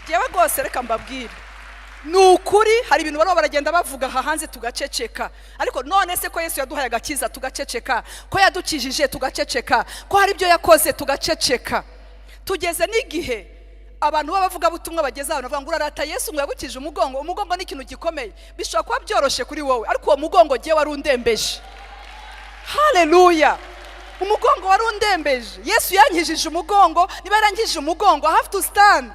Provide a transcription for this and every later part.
jewe rwose reka mbabwire nukuri hari ibintu baro baragenda bavuga hanze tugaceceka ariko none se ko Yesu yaduhaye agakiza tugaceceka ko yadukijije tugaceceka ko hari ibyo yakoze tugaceceka tugeze n'igihe abantu bavuga butumwa bageze abantu bavuga ngo urarata Yesu ngo yagukije umugongo ni ikintu gikomeye bishobora kuba byoroshe kuri wowe ariko uwo mugongo giye wari undembeje haleluya umugongo wari undembeje Yesu yankijije umugongo niba yarankijije umugongo I have to stand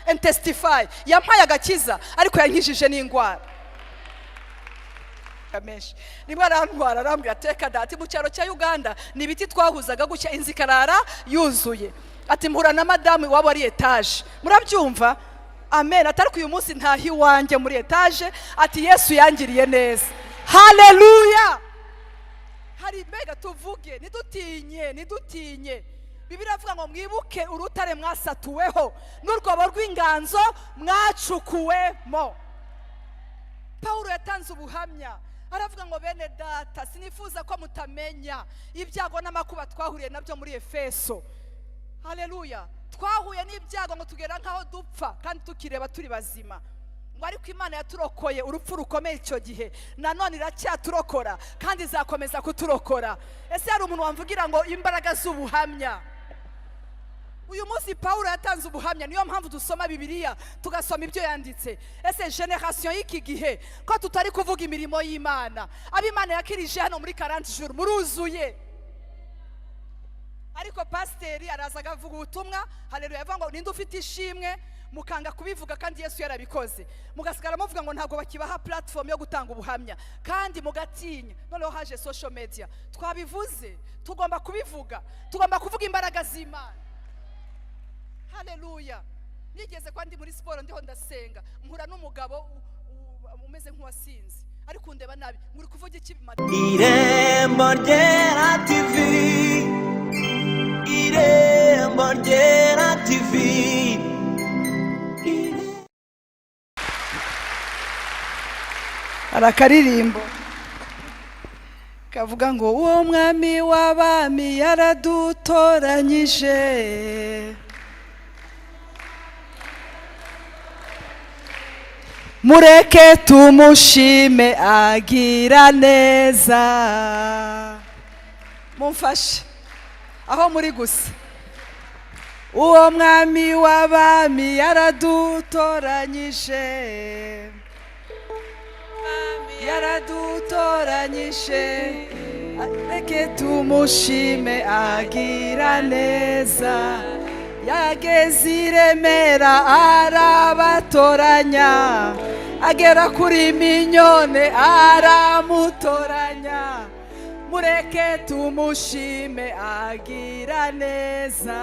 and testify yampaye agakiza ariko yankijije n'ingwara kamenshi nimwe arantwara arambwira teka dati mu cyaro cya Uganda nibiti twahuzaga gucya inzikarara yuzuye ati mpura na madame wabo ari etage murabyumva amen atari uyu munsi ntahi wanjye muri etage ati Yesu yangiriye neza haleluya hari mbega tuvuge nidutinye Bibiri avuga ngo mwibuke urutare mwasatuweho n'urwobo rw'inganzo mwacukuwemo Paulo yatanze ubuhamya aravuga ngo bene data sinifuza ko mutamenya ibyago n'amakuba twahuriye nabyo muri Efeso haleluya twahuye n'ibyago ngo tugera nkaho dupfa kandi tukireba turi bazima ngo ariko Imana yaturokoye urupfu rukomeye icyo gihe nanone iracyaturokora kandi izakomeza kuturokora ese hari umuntu wamvugira ngo imbaraga z'ubuhamya uyu munsi Paulo yatanze ubuhamya niyo mpamvu dusoma Bibiliya tugasoma ibyo yanditse ese generation y'iki gihe ko tutari kuvuga imirimo y'Imana ab'Imana yakirije hano muri 40 jours muruzuye ariko pasiteri arazaga avuga ubutumwa haleluya avuga ngo ninde ufite ishimwe mukanga kubivuga kandi Yesu yarabikoze mugasigara muvuga ngo ntago bakibaha platform yo gutanga ubuhamya kandi mugatinya noneho haje social media twabivuze tugomba kubivuga tugomba kuvuga imbaraga z'Imana haleluya nigeze kwandi muri sport ndiho ndasenga mpura n'umugabo umeze nk'uwasinze ariko ndeba nabi muri kuvuga iki Irembo ryera TV Irembo ryera TV arakaririmbo kavuga ngo uwo mwami w'abami yaradutoranyije mureke tumushime agira neza mumfashe aho muri gusa uwo mwami w'abami yaradutoranyije reke tumushime agira neza yageze i Remera arabatoranya agera kuri minyone aramutoranya mureke tumushime agira neza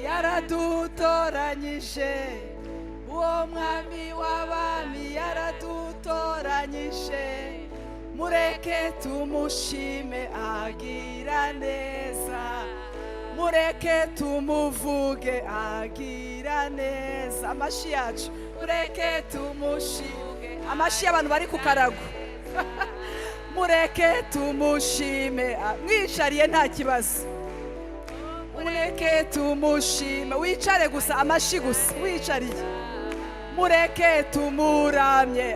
yaradutoranyije uwo mwami w'abami yaradutoranyije mureke tumushime agira neza mureke tumuvuge agira neza amashi yacu mureke tumushime amashi y'abantu bari ku karago mureke tumushime mwicariye nta kibazo mureke tumushime wicare gusa amashi gusa wicariye mureke tumuramye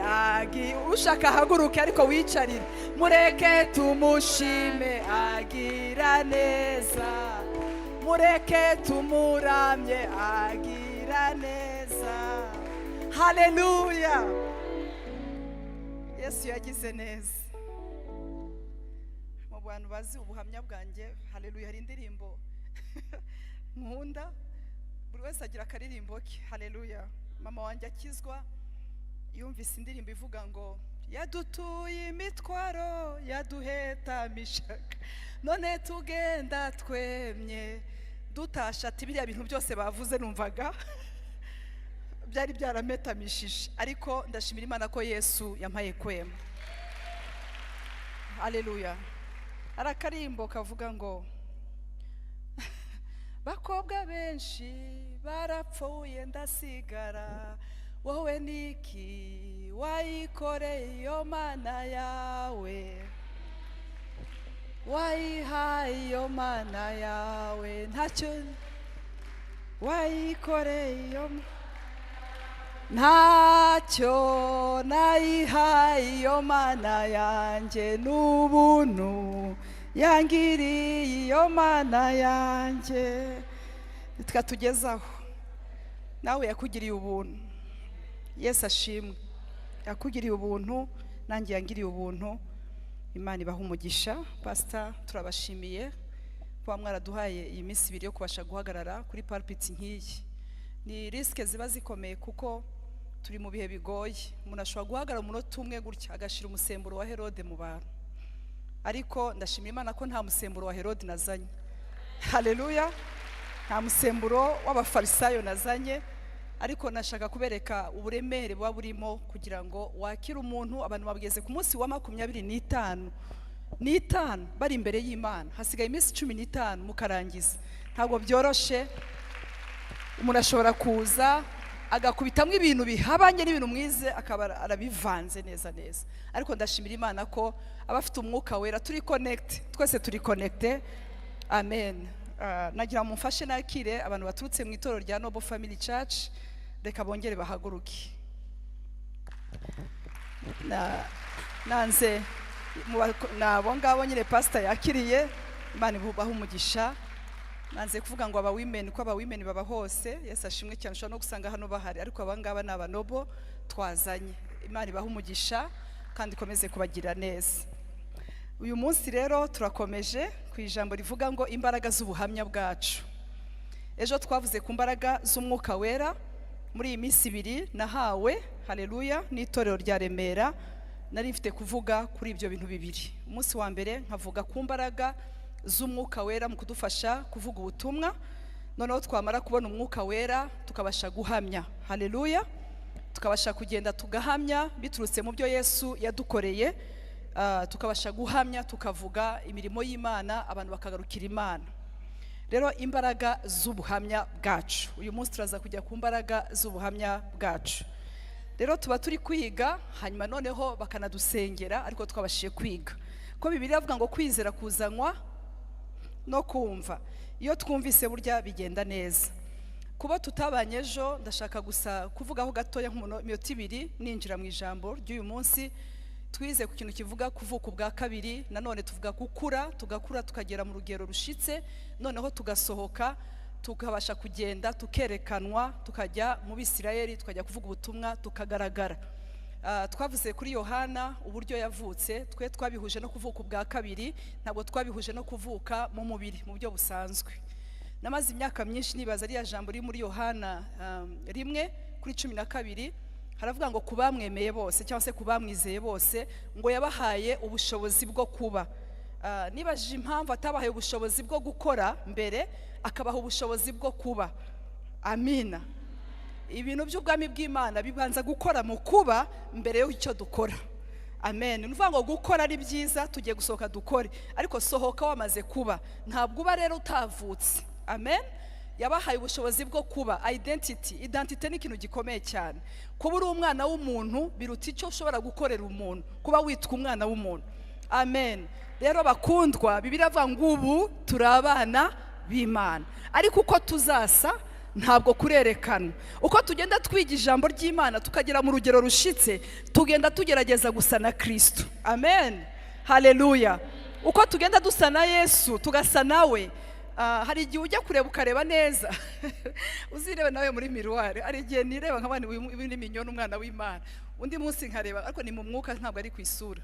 ushaka haguruke ariko wicarire mureke tumushime agira neza mureke tumuramye agira neza haleluya Yesu yagize neza mu bantu bazi ubuhamya bwanjye haleluya hari indirimbo nkunda buri wese agira akaririmbo ke haleluya mama wanjye akizwa yumvise indirimbo ivuga ngo yadutuye imitwaro yaduheta mishaka none tugenda twemye dutasha ati biriya bintu byose bavuze numvaga byari byarametamishije ariko ndashimira Imana ko Yesu yampaye kwema haleluya arakarimbo kavuga ngo bakobwa benshi barapfuye ndasigara wowe niki wayikoreye iyo Mana yawe wayihaye iyo Mana yawe ntacyo wayikoreye iyo ntacyo nayihaye iyo mana yanjye n'ubuntu yangiriye iyo mana yanjye. Tukatugezaho nawe yakugiriye ubuntu. Yesu ashimwe, yakugiriye ubuntu nanjye yangiriye ubuntu. Imana ibaha umugisha. Pastor, turabashimiye kuba mwaraduhaye iyi minsi ibiri yo kubasha guhagarara kuri pulpit nk'iyi. Ni riske ziba zikomeye kuko turi mu bihe bigoye. Umuntu ashobora guhagarara umunota umwe gutya agashira umusemburo wa Herode mu bantu, ariko ndashimira Imana ko nta musemburo wa Herode nazanye. Haleluya. Nta musemburo w'abafarisayo nazanye, ariko nashaka kubereka uburemere buba burimo kugira ngo wakire umuntu. Abantu babigeze ku munsi wa 25 bari imbere y'Imana, hasigaye iminsi 15 mukarangiza. Ntabwo byoroshe. Umuntu ashobora kuza agakubitamwe ibintu bihabanye n'ibintu mwize akaba arabivanze neza neza, ariko ndashimira Imana ko abafite umwuka wera turi connect, twese turi connecte. Amen. Nagira mumfashe nakire abantu baturutse mu itorero rya Noble Family Church. Reka bongere bahaguruke. Nanze nabo ngabo nyine pastor yakiriye. Imana ibubaha umugisha. Nanze kuvuga ngo aba women ko aba women baba hose. Yesu ashimwe cyane, ushobora no gusanga hano bahari, ariko abangaba ni abanobo twazanye. Imana ibaha umugisha kandi ikomeze kubagira neza. Uyu munsi rero turakomeje ku ijambo rivuga ngo imbaraga z'ubuhamya bwacu. Ejo twavuze ku mbaraga z'umwuka wera. Muri iyi minsi ibiri nahawe, haleluya, n'itorero rya Remera, nari mfite kuvuga kuri ibyo bintu bibiri. Umunsi wa mbere nkavuga ku mbaraga z'umwuka wera mu kudufasha kuvuga ubutumwa, noneho twamara kubona umwuka wera tukabasha guhamya. Haleluya. Tukabasha kugenda tugahamya biturutse mu byo Yesu yadukoreye, tukabasha guhamya tukavuga imirimo y'Imana, abantu bakagarukira Imana. Rero imbaraga z'ubuhamya bwacu, uyu munsi turaza kujya ku mbaraga z'ubuhamya bwacu. Rero tuba turi kwiga, hanyuma noneho bakanadusengera, ariko twabashije kwiga ko Bibiliya avuga ngo kwizera kuzanwa no kumva. Iyo twumvise burya bigenda neza. Kuba tutabanye ejo, ndashaka gusa kuvugaho gatoya nk'umunota 2 ninjira mu ijambo ry'uyu munsi. Twize ku kintu kivuga kuvuka ubwa kabiri, nanone tuvuga gukura, tugakura tukagera mu rugero rushitse, noneho tugasohoka tukabasha kugenda tukerekanwa, tukajya mu Bisirayeli, tukajya kuvuga ubutumwa, tukagaragara. Twavuze kuri Yohana uburyo yavutse, twe twabihuje no kuvuka ubwa kabiri, ntabwo twabihuje no kuvuka mu mubiri mu byo busanzwe. Namaze imyaka myinshi nibaza ari ya jambo riri muri Yohana 1:12, haravuga ngo kubamwemeye bose cyangwa se kubamwizeye bose ngo yabahaye ubushobozi bwo kuba. Nibaje impamvu atabahaye ubushobozi bwo gukora mbere, akabaha ubushobozi bwo kuba. Amina. Ibintu by'ubwami bw'Imana bibanza gukora mu kuba mbere yo icyo dukora. Amen. Nuvuga ngo gukora ari byiza, tugiye gusohoka dukore, ariko sohoka wamaze kuba. Ntabwo uba rero utavutse. Amen. Yabahaye ubushobozi bwo kuba. Identity ni ikintu gikomeye cyane. Kuba uri umwana w'umuntu biruta icyo ushobora gukorera umuntu, kuba witwa umwana w'umuntu. Amen. Rero bakundwa, Bibiliya avuga ngo ubu turi abana b'Imana, ariko uko tuzasa ntabwo kurerekana. Uko tugenda twiga ijambo ry'Imana tukagera mu rugero rushitse, tugenda tugerageza gusa na Kristo. Amen. Haleluya. Uko tugenda dusa na Yesu tugasa nawe. Hari igihe ujya kureba ukareba neza uzirebe nawe muri miruwari. Hari igihe nireba nk'abandi ibindi minyoni umwana w'Imana, undi munsi nkareba ariko ni mu mwuka, ntabwo ari ku isura.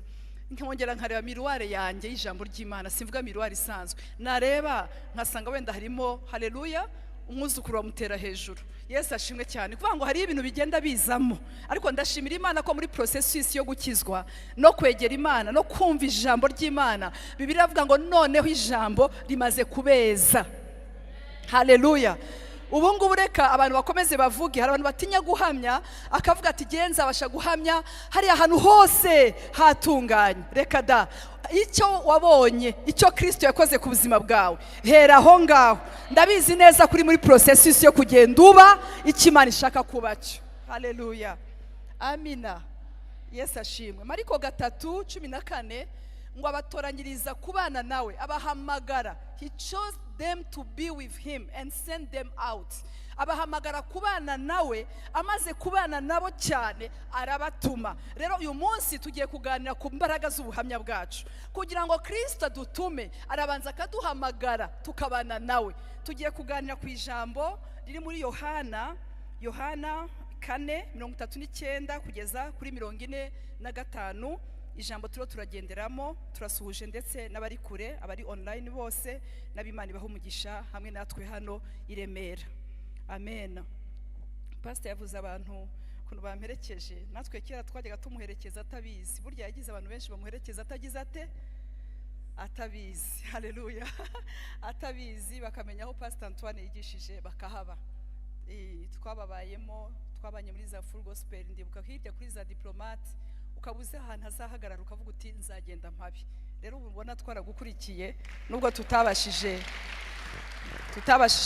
Nkongera nkareba miruwari yanjye y'ijambo ry'Imana, simvuga miruwari isanzwe. Nareba nkasanga wenda harimo, haleluya, umwuzukuru wamutera hejuru. Yesu ashimwe cyane. Kuvuga ngo hari ibintu bigenda bizamo, ariko ndashimira Imana ko muri processus yo gukizwa no kwegera Imana no kumva ijambo ry'Imana, Bibiliya avuga ngo noneho ijambo rimaze kubeza. Haleluya. Ubu ngubu reka abantu bakomeze bavuge. Hari abantu batinya guhamya, akavuga ati genza abasha guhamya hari ahantu hose hatunganye. Reka da, icyo wabonye, icyo Kristo yakoze ku buzima bwawe, hera aho ngaho. Ndabizi neza kuri muri processus yo kugenda uba icyo Imana ishaka kuba cyo. Haleluya. Amina. Yesu ashimwe. Mariko 3:14 ngo abatoranyiriza kubana nawe, abahamagara. He chose them to be with him and send them out. Abahamagara kubana nawe, amaze kubana nabo cyane arabatuma. Rero uyu munsi tugiye kuganira ku mbaraga z'ubuhamya bwacu, kugira ngo Kristo dutume arabanza akaduhamagara tukabana nawe. Tugiye kuganira ku ijambo riri muri Yohana 4:39 kugeza kuri 45. Ijambo turagenderamo, turasuhuje ndetse n'abari kure, abari online bose, n'abimana bahumugisha hamwe natwe hano i Remera. Amen. Pastor yavuze abantu kuntu bamperekeje, natwe kera twajyaga tumuherekeza atabizi. Burya yagize abantu benshi bamuherekeza atagize atabizi. Haleluya. Atabizi bakamenya aho Pastor Antoine yigishije bakahaba. Twababayemo, twabanye muri za full gospel, ndibuka hirya kuri za diplomate, ukabuze ahantu hazahagarara ukavuga uti nzagenda mpabi. Rero ubona twaragukurikiye nubwo tutabashije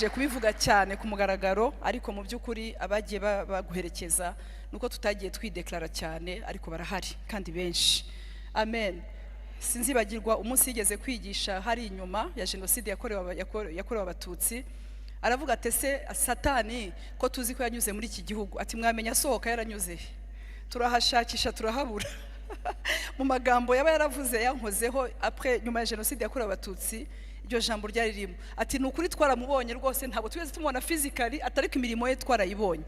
kubivuga cyane ku mugaragaro, ariko mu by'ukuri abagiye baguherekeza nuko tutagiye twideklara cyane, ariko barahari kandi benshi. Amen. Sinzibagirwa umunsi yigeze kwigisha hari inyuma ya jenoside yakorewe abatutsi, aravuga ati se Satani ko tuzi ko yanyuze muri iki gihugu, ati mwamenya sohoka yaranyuze, turahashakisha turahabura. Mu magambo yaba yaravuze yankozeho après nyuma ya jenoside yakorewe abatutsi, iryo jambo ryari ririmo ati nukuri twaramubonye rwose, ntabwo twese tumubona physically, atariko imirimo ye twarayibonye.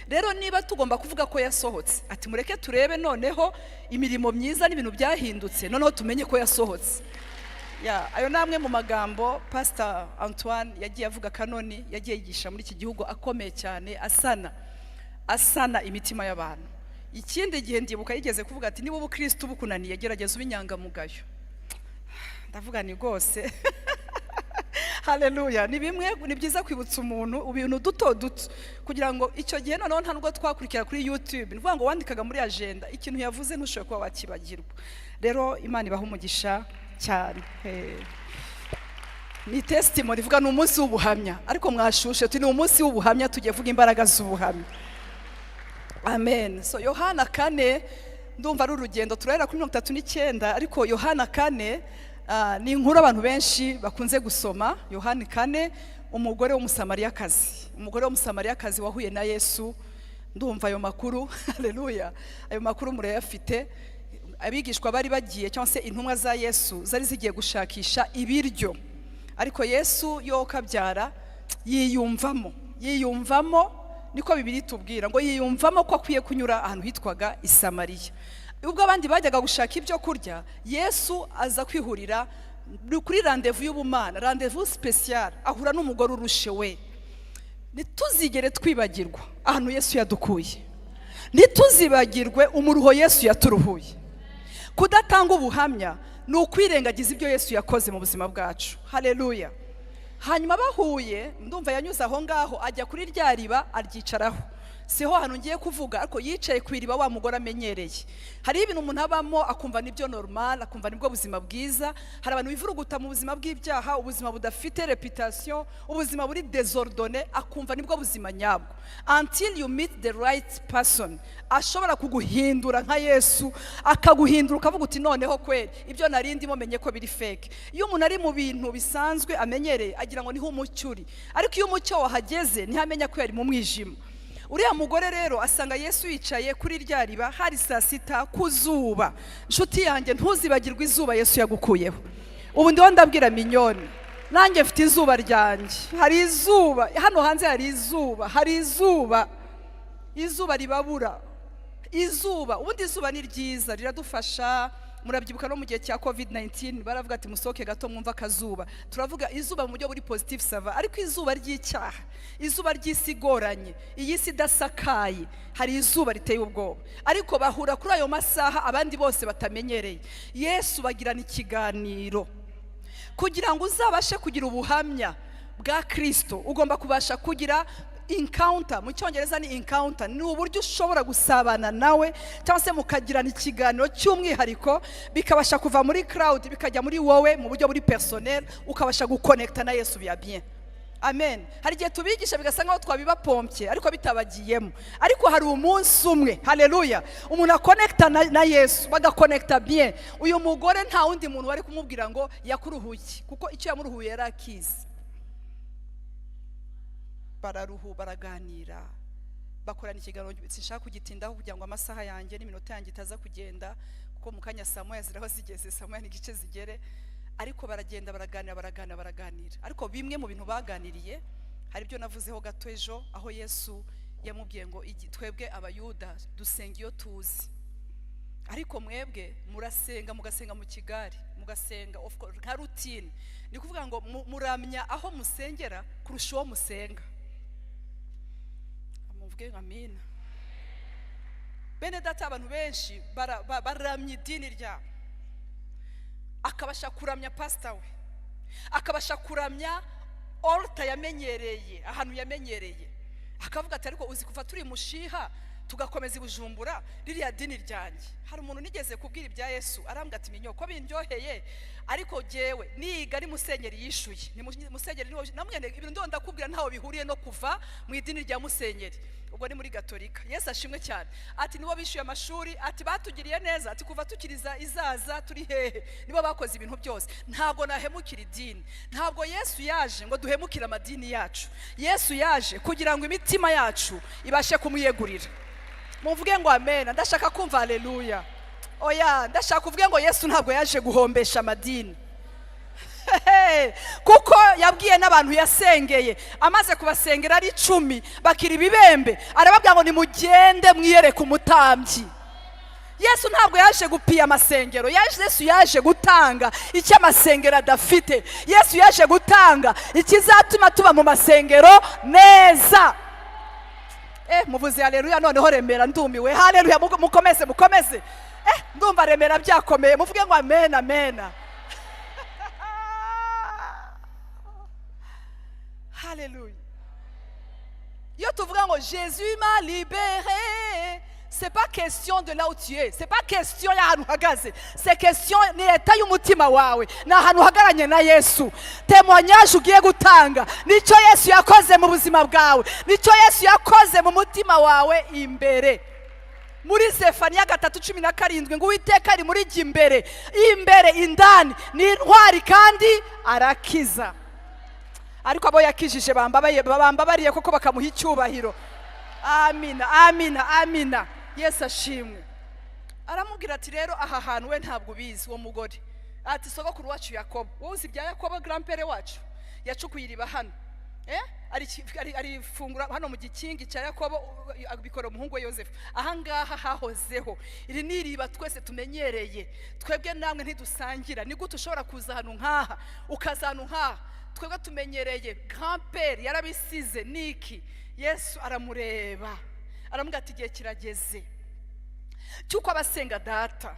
Rero niba tugomba kuvuga ko yasohotse, ati mureke turebe noneho imirimo myiza n'ibintu byahindutse, noneho tumenye ko yasohotse. Ayo namwe mu magambo Pastor Antoine yagiye avuga kanoni, yagiye yigisha muri iki gihugu akomeye cyane, asana imitima y'abantu. Ikindi gihe ndibuka yigeze kuvuga ati niba ubukristo bukunaniye gerageza ubinyangamugayo. Ndavuga ni rwose. Haleluya. Ni bimwe ni byiza kwibutsa umuntu ibintu duto kugira ngo icyo gihe noneho nta nubwo twakurikira kuri YouTube, nivuga ngo wandikaga muri agenda ikintu yavuze ntushobora kuba wakibagirwa. Rero Imana ibahumugisha cyane. Ni testimony ivuga ni umunsi w'ubuhamya, ariko mwashushe tuni umunsi w'ubuhamya, tugiye vuga imbaraga z'ubuhamya. Amen. So Yohana 4, ndumva ari urugendo turahera kuri 39, ariko Yohana 4 ni inkuru abantu benshi bakunze gusoma. Yohana 4, umugore w'umusamariyakazi wahuye na Yesu. Ndumva ayo makuru. Haleluya. Ayo makuru murayafite. Abigishwa bari bagiye cyangwa se intumwa za Yesu zari zigiye gushakisha ibiryo, ariko Yesu yo kabyara yiyumvamo, niko Bibiliya itubwira ngo yiyumvamo ko akwiye kunyura ahantu hitwaga i Samariya. Ubwo abandi bajyaga gushaka ibyo kurya, Yesu aza kwihurira kuri rendezvous y'ubumana, rendezvous spécial, ahura n'umugore urushe we. Nituzigere twibagirwa ahantu Yesu yadukuye, nituzibagirwe umuruho Yesu yaturuhuye. Kudatanga ubuhamya ni ukwirengagiza ibyo Yesu yakoze mu buzima bwacu. Haleluya. Hanyuma bahuye, ndumva yanyuze aho ngaho ajya kuri rya riba aryicaraho. Siho hano ngiye kuvuga, ariko yicaye ku iriba wa mugore amenyereye. Hari ibintu umuntu abamo akumva nibyo normal, akumva nibwo buzima bwiza. Hari abantu bivuruguta mu buzima bw'ibyaha, ubuzima budafite reputation, ubuzima buri désordonné, akumva nibwo buzima nyabwo. Until you meet the right person, ashobora kuguhindura nka Yesu, akaguhindura ukavuga uti noneho kweli ibyo narindi mumenye ko biri fake. Iyo umuntu ari mu bintu bisanzwe amenyereye agira ngo niho umucyuri, ariko iyo umucyo wahageze ntihamenya ko yari mu mwijima. Uriya mugore rero asanga Yesu yicaye kuri rya riba, hari saa 6 ku zuba. Nshuti yanjye ntuzibagirwe izuba Yesu yagukuyeho. Ubu ndiho ndabwira minyoni, nanjye mfite izuba ryanjye. Hari izuba hano hanze, hari izuba ribabura. Ubundi izuba ni ryiza, riradufasha. Murabyibuka no mu gihe cya COVID-19 baravuga ati musoke gato mwumva akazuba. Turavuga izuba mu buryo buri positive sava, ariko izuba ry'icyaha, izuba ry'isigoranye, iyi si dasakaye, hari izuba riteye ubwoba. Ariko bahura kuri ayo masaha abandi bose batamenyereye. Yesu bagirana ikiganiro. Kugira ngo uzabashe kugira ubuhamya bwa Kristo, ugomba kubasha kugira encounter. Mu cyongereza ni encounter, ni uburyo ushobora gusabana nawe cyangwa se mukagirana ikiganiro cy'umwihariko, bikabasha kuva muri crowd bikajya muri wowe mu buryo buri personnel, ukabasha guconnecta na Yesu bya bien. Amen. Hari gihe tubigisha bigasa nkaho twabibapompye ariko bitabagiyemo, ariko hari umunsi umwe, haleluya, umuntu akonekta na Yesu, bagakonekta bien. Uyu mugore nta wundi muntu wari kumubwira ngo yakuruhuye, kuko icyo yamuruhuye yarakize. baraganira bakorana ikiganiro sinshaka kugitindaho kugira ngo amasaha yanjye n'iminota yanjye itaza kugenda kuko mu kanya saa moya ziraho zigeze saa moya n'igice zigere ariko baragenda baraganira ariko bimwe mu bintu baganiriye hari byo navuzeho gato ejo aho Yesu yamubwiye ngo twebwe abayuda dusenga iyo tuzi ariko mwebwe murasenga mugasenga mu kigari mugasenga of course nka routine ni kuvuga ngo muramya aho musengera kurusha uwo musenga amuvuge amina bene data abantu benshi baramya idini rya akabasha kuramya pastor we akabasha kuramya altar yamenyereye ahantu yamenyereye akavuga ati ariko uzi kuva turi mushiha tugakomeza ibujumbura ririya dini ryanjye hari umuntu nigeze kubwira ibya Yesu arambwa ati minyoko bindyoheye ariko jewe niga ari musenyeri yishuye ni musenyeri namwe ibintu ndonda kubwira ntaho bihuriye no kuva mu idini rya musenyeri ubwo ni muri Gatolika Yesu ashimwe cyane ati nibo bishuye amashuri ati batugiriye neza ati kuva tukiriza izaza turi hehe nibo bakoze ibintu byose ntabwo nahemukira idini ntabwo Yesu yaje ngo duhemukire amadini yacu Yesu yaje kugira ngo imitima yacu ibashe kumuyegurira muvuge ngo amen ndashaka kumva haleluya oya ndashaka kuvuga ngo Yesu ntabwo yaje guhombesha amadini kuko yabwiye n'abantu yasengeye amaze kubasengera ari 10 bakira ibibembe arababwira ngo nimugende mwiyereke umutambyi Yesu ntabwo yaje gupiya amasengero Yesu yaje gutanga icyo amasengero adafite Yesu yaje gutanga ikizatuma tuba mu masengero neza muvuze haleluya noneho remera ndumiwe haleluya mukomeze ndumva remera byakomeye muvuge ngo amen amen haleluya yo tuvuga ngo Jésus m'a libéré c'est pas question de là où tu es c'est pas question ya hanu hagaze c'est question ni eta y'umutima wawe na hanu hagaranye na Yesu témoignage ugiye gutanga nico Yesu yakoze mu buzima bwawe nico Yesu yakoze mu mutima wawe imbere muri Zefaniya 3:17 ngo Uwiteka ari muri jye imbere indani ni intwari kandi arakiza ariko abo yakijije bambabariye koko bakamuha icyubahiro amina Yesu ashimwe aramubwira ati rero aha hantu we ntabwo ubizi uwo mugore ati sogokuru wacu Yakobo wowe uzi bya Yakobo grandpere wacu yacukuye iriba hano ari fungura hano mu gikingi cya Yakobo abikora umuhungu we Yosefu ahangaha hahozeho iri ni iriba twese tumenyereye twebwe namwe ntidusangira ni gute ushobora kuza hano nkaha ukazana nkaha twebwe tumenyereye grandpere yarabisize niki Yesu aramureba aramubwira ati igihe kirageze cyuko abasenga data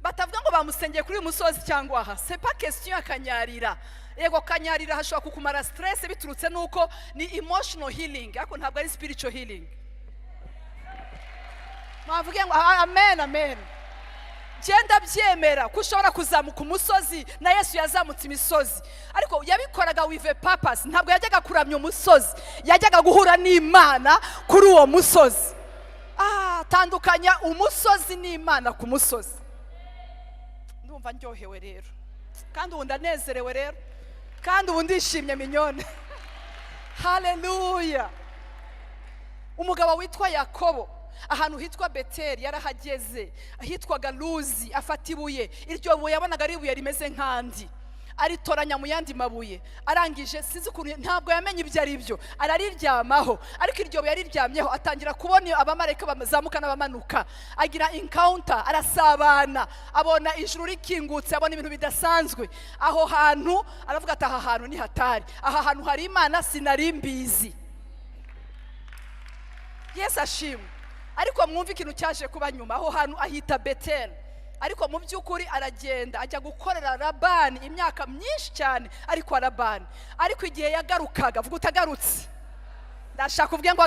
batavuga ngo bamusengeye kuri musozi cyangwa aha c'est pas question ya kanyarira yego kanyarira hashobora kukumara stress biturutse nuko ni emotional healing ariko ntabwo ari spiritual healing mwavuge ngo amen genda byemera ko ushobora kuzamuka umusozi na Yesu yazamutse imisozi ariko yabikoraga with a purpose ntabwo yajyaga kuramya umusozi yajyaga guhura n'Imana kuri uwo musozi tandukanya umusozi n'Imana ku musozi ndumva ndyohewe rero kandi ubu ndanezerewe rero kandi ubu ndishimye minyone haleluya umugabo witwa Yakobo ahantu hitwa Beteli yarahageze ahitwaga Luzi afata ibuye iryo buye yabonaga ari ibuye rimeze nkandi aritoranya mu yandi mabuye arangije sinzi ukuntu ntabwo yamenye ibyo ari byo arariryamaho ariko iryo buye yariryamyeho atangira kubona abamarayika bazamuka n'abamanuka agira encounter arasabana abona ijuru rikingutse abona ibintu bidasanzwe aho hantu aravuga ati aha hantu ni hatari aha hantu hari Imana sinarimbizi Yesu ashimwe ariko mwumva ikintu cyaje kuba nyuma aho hantu ahita Beteli ariko mu by'ukuri aragenda ajya gukorera Labani imyaka myinshi cyane ariko Labani ariko igihe yagarukaga vuga utagarutse ndashaka kuvuga ngo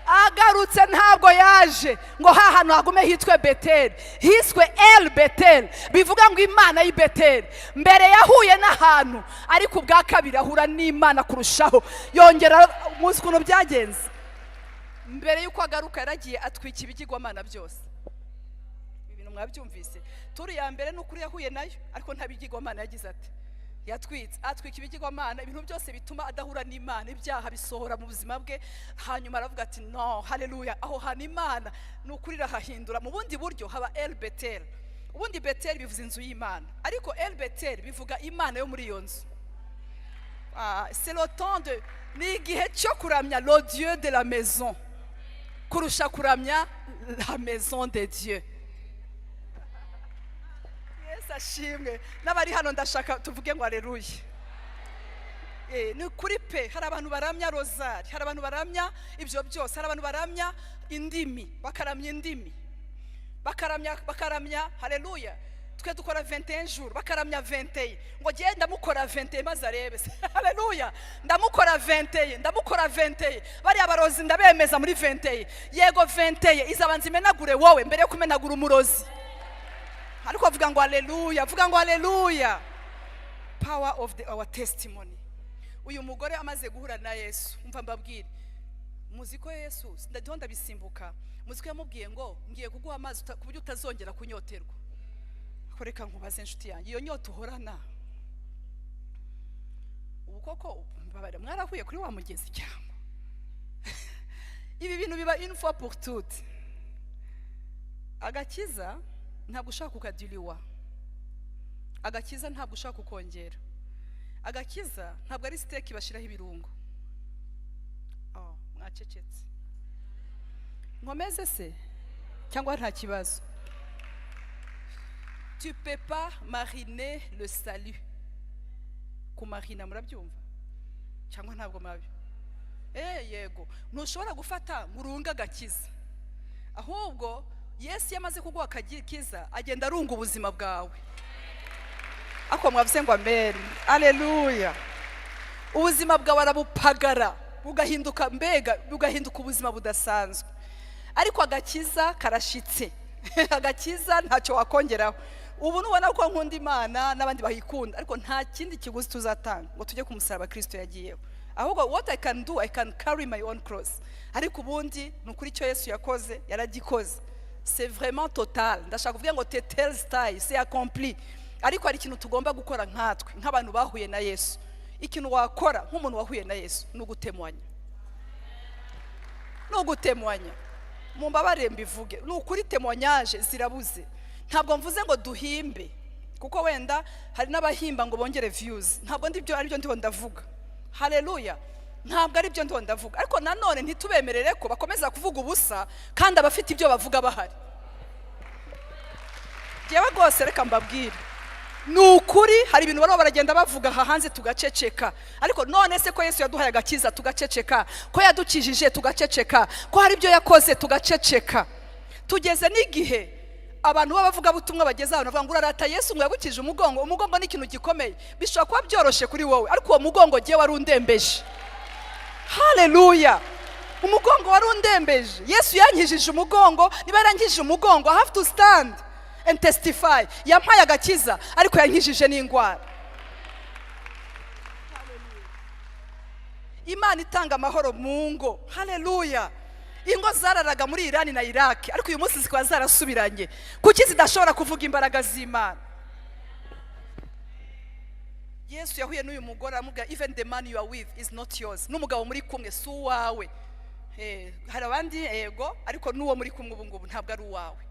agarutse ntabwo yaje ngo hantu hagume hitwe Beteli hiswe El Beteli bivuga ngo Imana y'i Beteli mbere yahuye n'ahantu ariko ubwa kabiri ahura n'Imana kurushaho yongera umunsi ukuntu byagenze mbere yuko agaruka yaragiye atwika ibigirwamana byose ibintu mwabyumvise turi ya mbere n'ukuri yahuye nayo ariko nta bigirwamana yagize ati yatwitse atwika ibigirwamana ibintu byose bituma adahura n'Imana, ibyaha bisohora mu buzima bwe. Hanyuma aravuga ati no, haleluya, aho hana Imana n'ukuri rahahindura. Mu bundi buryo haba El Betel. Ubundi Betel bivuze inzu y'Imana, ariko El Betel bivuga Imana yo muri iyo nzu. C'est le temps de n'igihe cyo kuramya le Dieu de la maison kurusha kuramya la maison de Dieu. Ashimwe n'abari hano ndashaka tuvuge ngo haleluya. Ni kuri pe, hari abantu baramya rozari, hari abantu baramya ibyo byose, hari abantu baramya indimi, bakaramya indimi, bakaramya haleluya. Twe dukora 21 jours bakaramya 21 ngo genda mukora 21 maze arebe haleluya, ndamukora 21 bari abarozi ndabemeza muri 21 yego 21 izabanza imenagure wowe mbere yo kumenagura umurozi. Ariko vuga ngo haleluya, vuga ngo haleluya. Power of our testimony. Uyu mugore amaze guhura na Yesu, umva mbabwire, muziko Yesu ndadonda bisimbuka, muziko yamubwiye ngo ngiye kuguha amazi ku buryo utazongera kunyoterwa. Koreka nkubaze inshuti yanjye, iyo nyota uhorana ubu koko mbabare mwarahuye kuri wa mugezi cyangwa ibi bintu biba une fois pour toutes. Agakiza ntabwo ushaka kukadiliwa, agakiza ntabwo ushaka kukongera, agakiza ntabwo ari steak bashiraho ibirungo. Mwacecetse nkomeze se cyangwa nta kibazo? Tu peux pas mariner le salut. Kumarina murabyumva cyangwa ntabwo mabi? Yego, ntushobora gufata murunga agakiza, ahubwo Yesu yamaze kuguha akakiza agenda arunga ubuzima bwawe. Ako mwavuze ngo amen, haleluya. Ubuzima bwawe arabupagara bugahinduka, mbega bugahinduka ubuzima budasanzwe. Ariko agakiza karashitse agakiza ntacyo wakongeraho. Ubu nubona ko nkunda Imana n'abandi bayikunda, ariko nta kindi kiguzi tuzatanga ngo tujye kumusaraba Kristo yagiyeho. Ahubwo what I can do, I can carry my own cross. Ariko ubundi nukuri cyo Yesu yakoze yaragikoze. C'est vraiment total. Ndashaka kuvuga ngo tetel style, c'est accompli. Ariko hari ikintu tugomba gukora nkatwe nk'abantu bahuye na Yesu. Ikintu wakora nk'umuntu wahuye na Yesu nugutemwanya. Nugutemwanya. Mumbabare mbivuge, nukuri témoignage zirabuze. Ntabwo mvuze ngo duhimbe, kuko wenda hari n'abahimba ngo bongere views. Ntabwo ndibyo ari byo ndiho ndavuga. Haleluya. Ntabwo ari byo ndiho ndavuga, ariko nanone ntitubemerere ko bakomeza kuvuga ubusa kandi abafite ibyo bavuga bahari. Jewe rwose reka mbabwire, nukuri hari ibintu baro baragenda bavuga hanze tugaceceka, ariko none se ko Yesu yaduhaye agakiza tugaceceka, ko yadukijije tugaceceka, ko hari ibyo yakoze tugaceceka. Tugeze n'igihe abantu bavuga butumwa bageze aho bavuga ngo urarata Yesu ngo yagukije umugongo. Umugongo ni ikintu gikomeye, bishobora kuba byoroshe kuri wowe, ariko uwo mugongo giye wari undembeje. Haleluya. Umugongo wari undembeje. Yesu yankijije umugongo, niba yarangije umugongo I have to stand and testify. Yampaye agakiza ariko yankijije n'ingwara. Imana itanga amahoro mu ngo. Haleluya. Ingo zararaga muri Iran na Iraq, ariko uyu munsi zikaba zarasubiranye. Kuki zidashobora kuvuga imbaraga z'Imana? Yesu yahuye n'uyu mugore amuga, even the man you are with is not yours. N'umugabo muri kumwe si uwawe. Hari abandi yego, ariko n'uwo muri kumwe ubu ngubu ntabwo ari uwawe.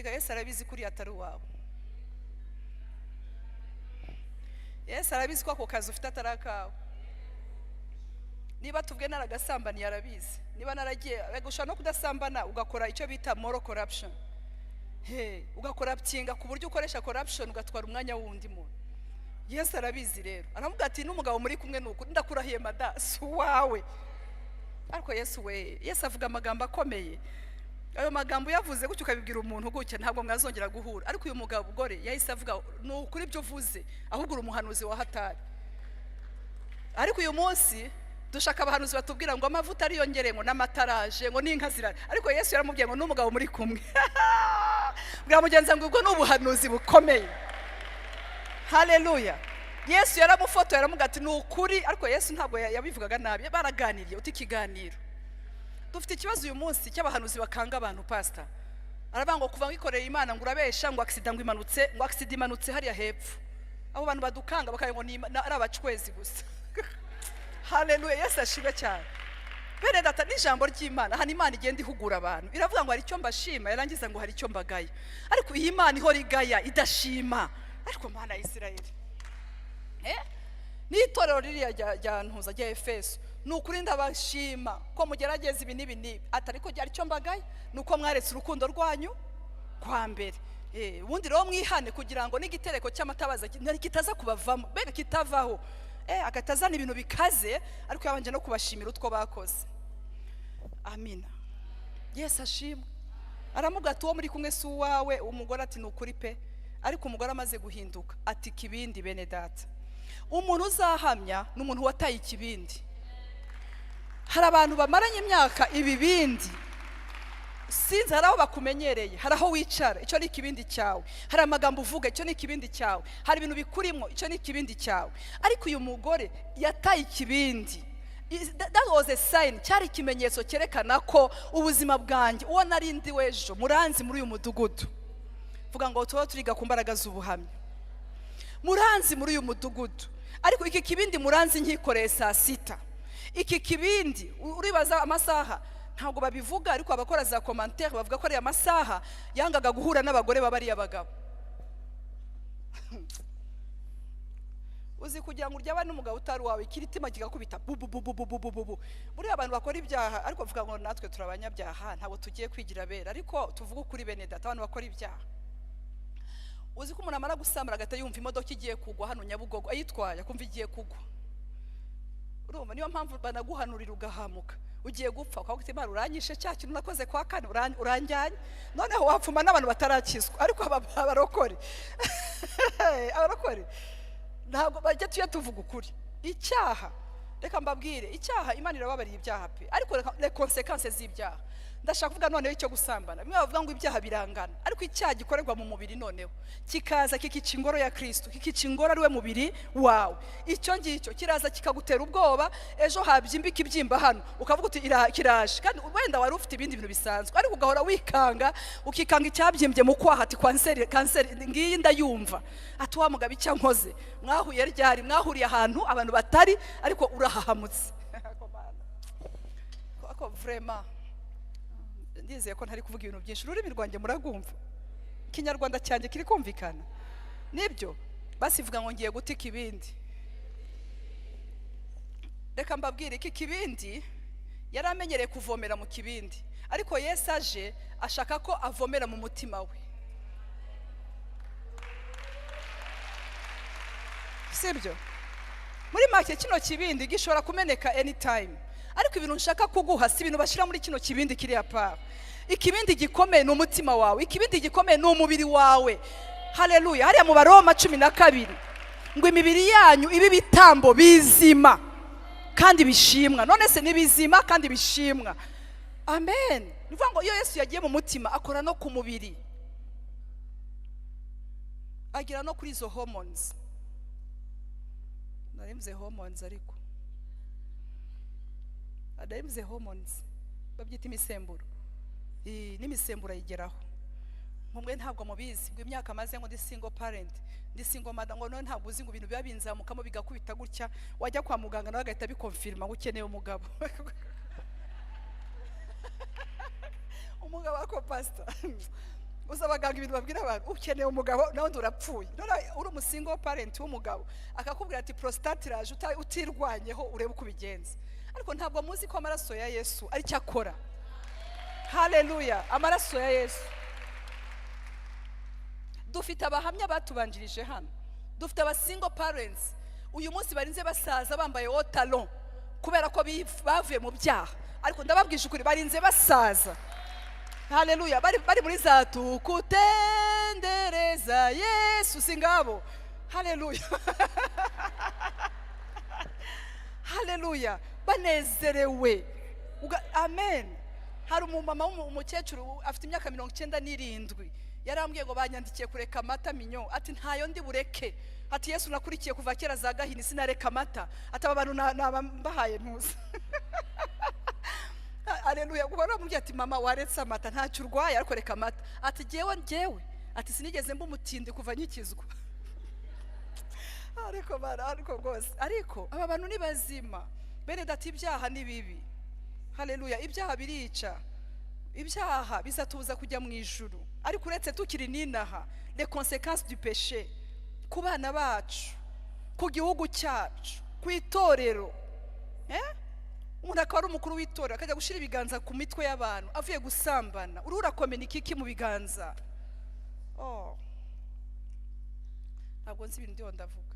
Yesu arabizi kuri atari uwawe. Yesu arabizi ko ako kazi ufite atarakawe. Niba tubwe naragasambani yarabizi. Niba naragiye bagusha no kudasambana ugakora icyo bita moral corruption. Ugakora byinga ku buryo ukoresha corruption ugatwara umwanya wundi muntu. Yesu arabizi rero. Aramuga ati n'umugabo muri kumwe nuko ndakurahiye mada si wawe. Ariko Yesu we, Yesu avuga amagambo akomeye. Ayo magambo yavuze gutyo ukabibwira umuntu gutya ntabwo mwazongera guhura. Ariko uyu mugabo gore yahise avuga n'ukuri byo vuze, ahubwo umuhanuzi wa hatari. Ariko uyu munsi dushaka abahanuzi batubwira ngo amavuta ariyongere ngo n'amataraje ngo n'inka zirara, ariko Yesu yaramubwiye ngo n'umugabo muri kumwe. Bwa mugenza ngo ubwo n'ubuhanuzi bukomeye. Haleluya. Yesu yaramufoto yaramuga ati n'ukuri, ariko Yesu ntabwo yabivugaga nabi, baraganiriye utikiganiro. Dufite ikibazo uyu munsi cy'abahanuzi bakanga abantu pastor. Aravuga ngo kuva ngikorera Imana ngo urabesha ngo accident ngo imanutse hariya hepfo. abo bantu badukanga bakaye ngo ari abacwezi gusa. Haleluya, Yesu ashimwe cyane. Bene data n'ijambo ry'Imana, hano Imana igenda ihugura abantu, iravuga ngo hari icyo mbashima, yarangiza ngo hari icyo mbagaya. Ariko iyi Imana ihora igaya idashima. Ariko Mana ya Isirayeli, n'itorero ririya rya ntuza rya Efeso, nukuri ndabashima ko mugerageza ibi n'ibi, atariko ryari icyo mbagaya, nuko mwaretse urukundo rwanyu kwa mbere. Ubundi rero mwihane kugira ngo n'igitereko cy'amatabaza kitaza kubavamo, bega kitavaho. Agatazana ibintu bikaze, ariko yabanje no kubashimira utwo bakoze. Amina. Yesu ashimwe. Aramuga ati uwo muri kumwe si uwawe, umugore ati nukuri pe. Ariko umugore amaze guhinduka ati kibindi bene data. Umuntu uzahamya n'umuntu wataye ikibindi. Hari abantu bamaranye imyaka ibibindi, sinzi hari aho bakumenyereye, hari aho wicara, icyo ni ikibindi cyawe. Hari amagambo uvuga, icyo ni ikibindi cyawe. Hari ibintu bikurimo, icyo ni ikibindi cyawe. Ariko uyu mugore yataye ikibindi. That was a sign, cyari ikimenyetso cyerekana ko ubuzima bwanjye uwo narindi wejo muranzi muri uyu mudugudu. Vuga ngo tuba turiga ku mbaraga z'ubuhamya. Muranzi muri uyu mudugudu. Ariko iki kibindi muranzi nkikoreye saa sita. Iki kibindi uribaza amasaha ntabwo babivuga, ariko abakora za commentaire bavuga ko ari amasaha yangaga guhura n'abagore babari abagabo. Uzi kugira ngo uryaba n'umugabo utari wawe ikiritima kigakubita bubu. Muri abantu bakora ibyaha, ariko vuga ngo natwe turabanyabyaha, ntabwo tugiye kwigira bera, ariko tuvuga ukuri bene data, abantu bakora ibyaha. Uzi ko umuntu amara gusambara agata yumva imodoka igiye kugwa hano Nyabugogo, ayitwaye akumva igiye kugwa. Urumva niyo mpamvu banaguhanurira ugahamuka. Ugiye gupfa ukavuga ati Imana uranyishe cya kintu nakoze kwa kane uranjyanye, noneho wapfuma n'abantu batarakizwa. Ariko abarokore abarokore ntabwo bajya tuye tuvuga ukuri. Icyaha, reka mbabwire, icyaha Imana irababariye ibyaha pe, ariko les conséquences z'ibyaha. Ndashaka kuvuga noneho icyo gusambana. Bimwe bavuga ngo ibyaha birangana, ariko icyaha gikorerwa mu mubiri noneho kikaza kikica ingoro ya Kristo, kikica ingoro ari we mubiri wawe. Icyo ngicyo kiraza kikagutera ubwoba, ejo habyimbika ibyimba hano ukavuga uti kiraje, kandi wenda wari ufite ibindi bintu bisanzwe, ariko ugahora wikanga, ukikanga icyabyimbye mu kwaha ati kanseri ngiyi ndayumva, ati wa mugabo icyo nkoze. Mwahuye ryari? Mwahuriye ahantu abantu batari, ariko urahahamutse. Ako vraiment ndizeye ko ntari kuvuga ibintu byinshi. Ururimi rwanjye muragumva, Kinyarwanda cyanjye kiri kumvikana. Nibyo basivuga ngo ngiye guta ikibindi. Reka mbabwire, iki kibindi yari amenyereye kuvomera mu kibindi, ariko Yesu aje ashaka ko avomera mu mutima we. Sibyo? Muri make kino kibindi gishobora kumeneka anytime, ariko ibintu nshaka kuguha si ibintu bashira muri kino kibindi kiri apa. Ikibindi gikomeye no mutima wawe, ikibindi gikomeye no mubiri wawe. Haleluya. Hariya mu Baroma 12 ngo imibiri yanyu ibi bitambo bizima kandi bishimwa. None se ni bizima kandi bishimwa. Amen. Nivuga ngo iyo Yesu yagiye mu mutima akora no ku mubiri, agira no kuri izo hormones. Narimze hormones ariko adaimze hormones babyita imisemburo. N'imisemburo yigeraho. Mumwe ntabwo mubizi ngo imyaka maze ngo ndi single parent, ndi single mother, ngo none ntabwo uzi ngo ibintu biba binzamukamo bigakubita gutya, wajya kwa muganga nawe agahita bikonfirma ngo ukeneye umugabo. Umugabo wako pastor uzabaganga ibintu babwira abantu ukeneye umugabo nawe ndurapfuye. None uri umusingle parent w'umugabo akakubwira ati prostate iraje utirwanyeho urebe uko bigenza. Ariko ntabwo muzi ko amaraso ya Yesu ari cyakora. Haleluya. Amaraso ya Yesu. Dufite abahamya batubanjirije hano, dufite aba single parents uyu munsi barinze basaza bambaye otalon kubera ko bavuye mu byaha, ariko ndababwije ukuri barinze basaza. Haleluya. Bari muri za tukutendereza Yesu singabo. Haleluya. Haleluya. Banezerewe. Amen. Hari umumama w'umukecuru afite imyaka 97 yarambwiye ngo banyandikiye kureka amata minyo, ati ntayo ndi bureke, ati Yesu nakurikiye kuva kera za gahini sinareka amata, ati aba bantu nabambahaye ntuza. Haleluya. Guhora mubye ati mama waretse amata ntacyo urwaye ariko reka amata, ati jewe ati sinigeze mba umutindi kuva nyikizwa. ariko rwose ariko aba bantu ni bazima bene dati ibyaha ni bibi haleluya ibyaha birica ibyaha bizatubuza kujya mu ijuru ariko uretse tukiri ninaha les conséquences du péché ku bana bacu ku gihugu cyacu ku itorero umuntu akaba ari umukuru w'itorero akajya gushira ibiganza ku mitwe y'abantu avuye gusambana urura komenika iki mu biganza ntabwo nzi ibintu ndiho ndavuga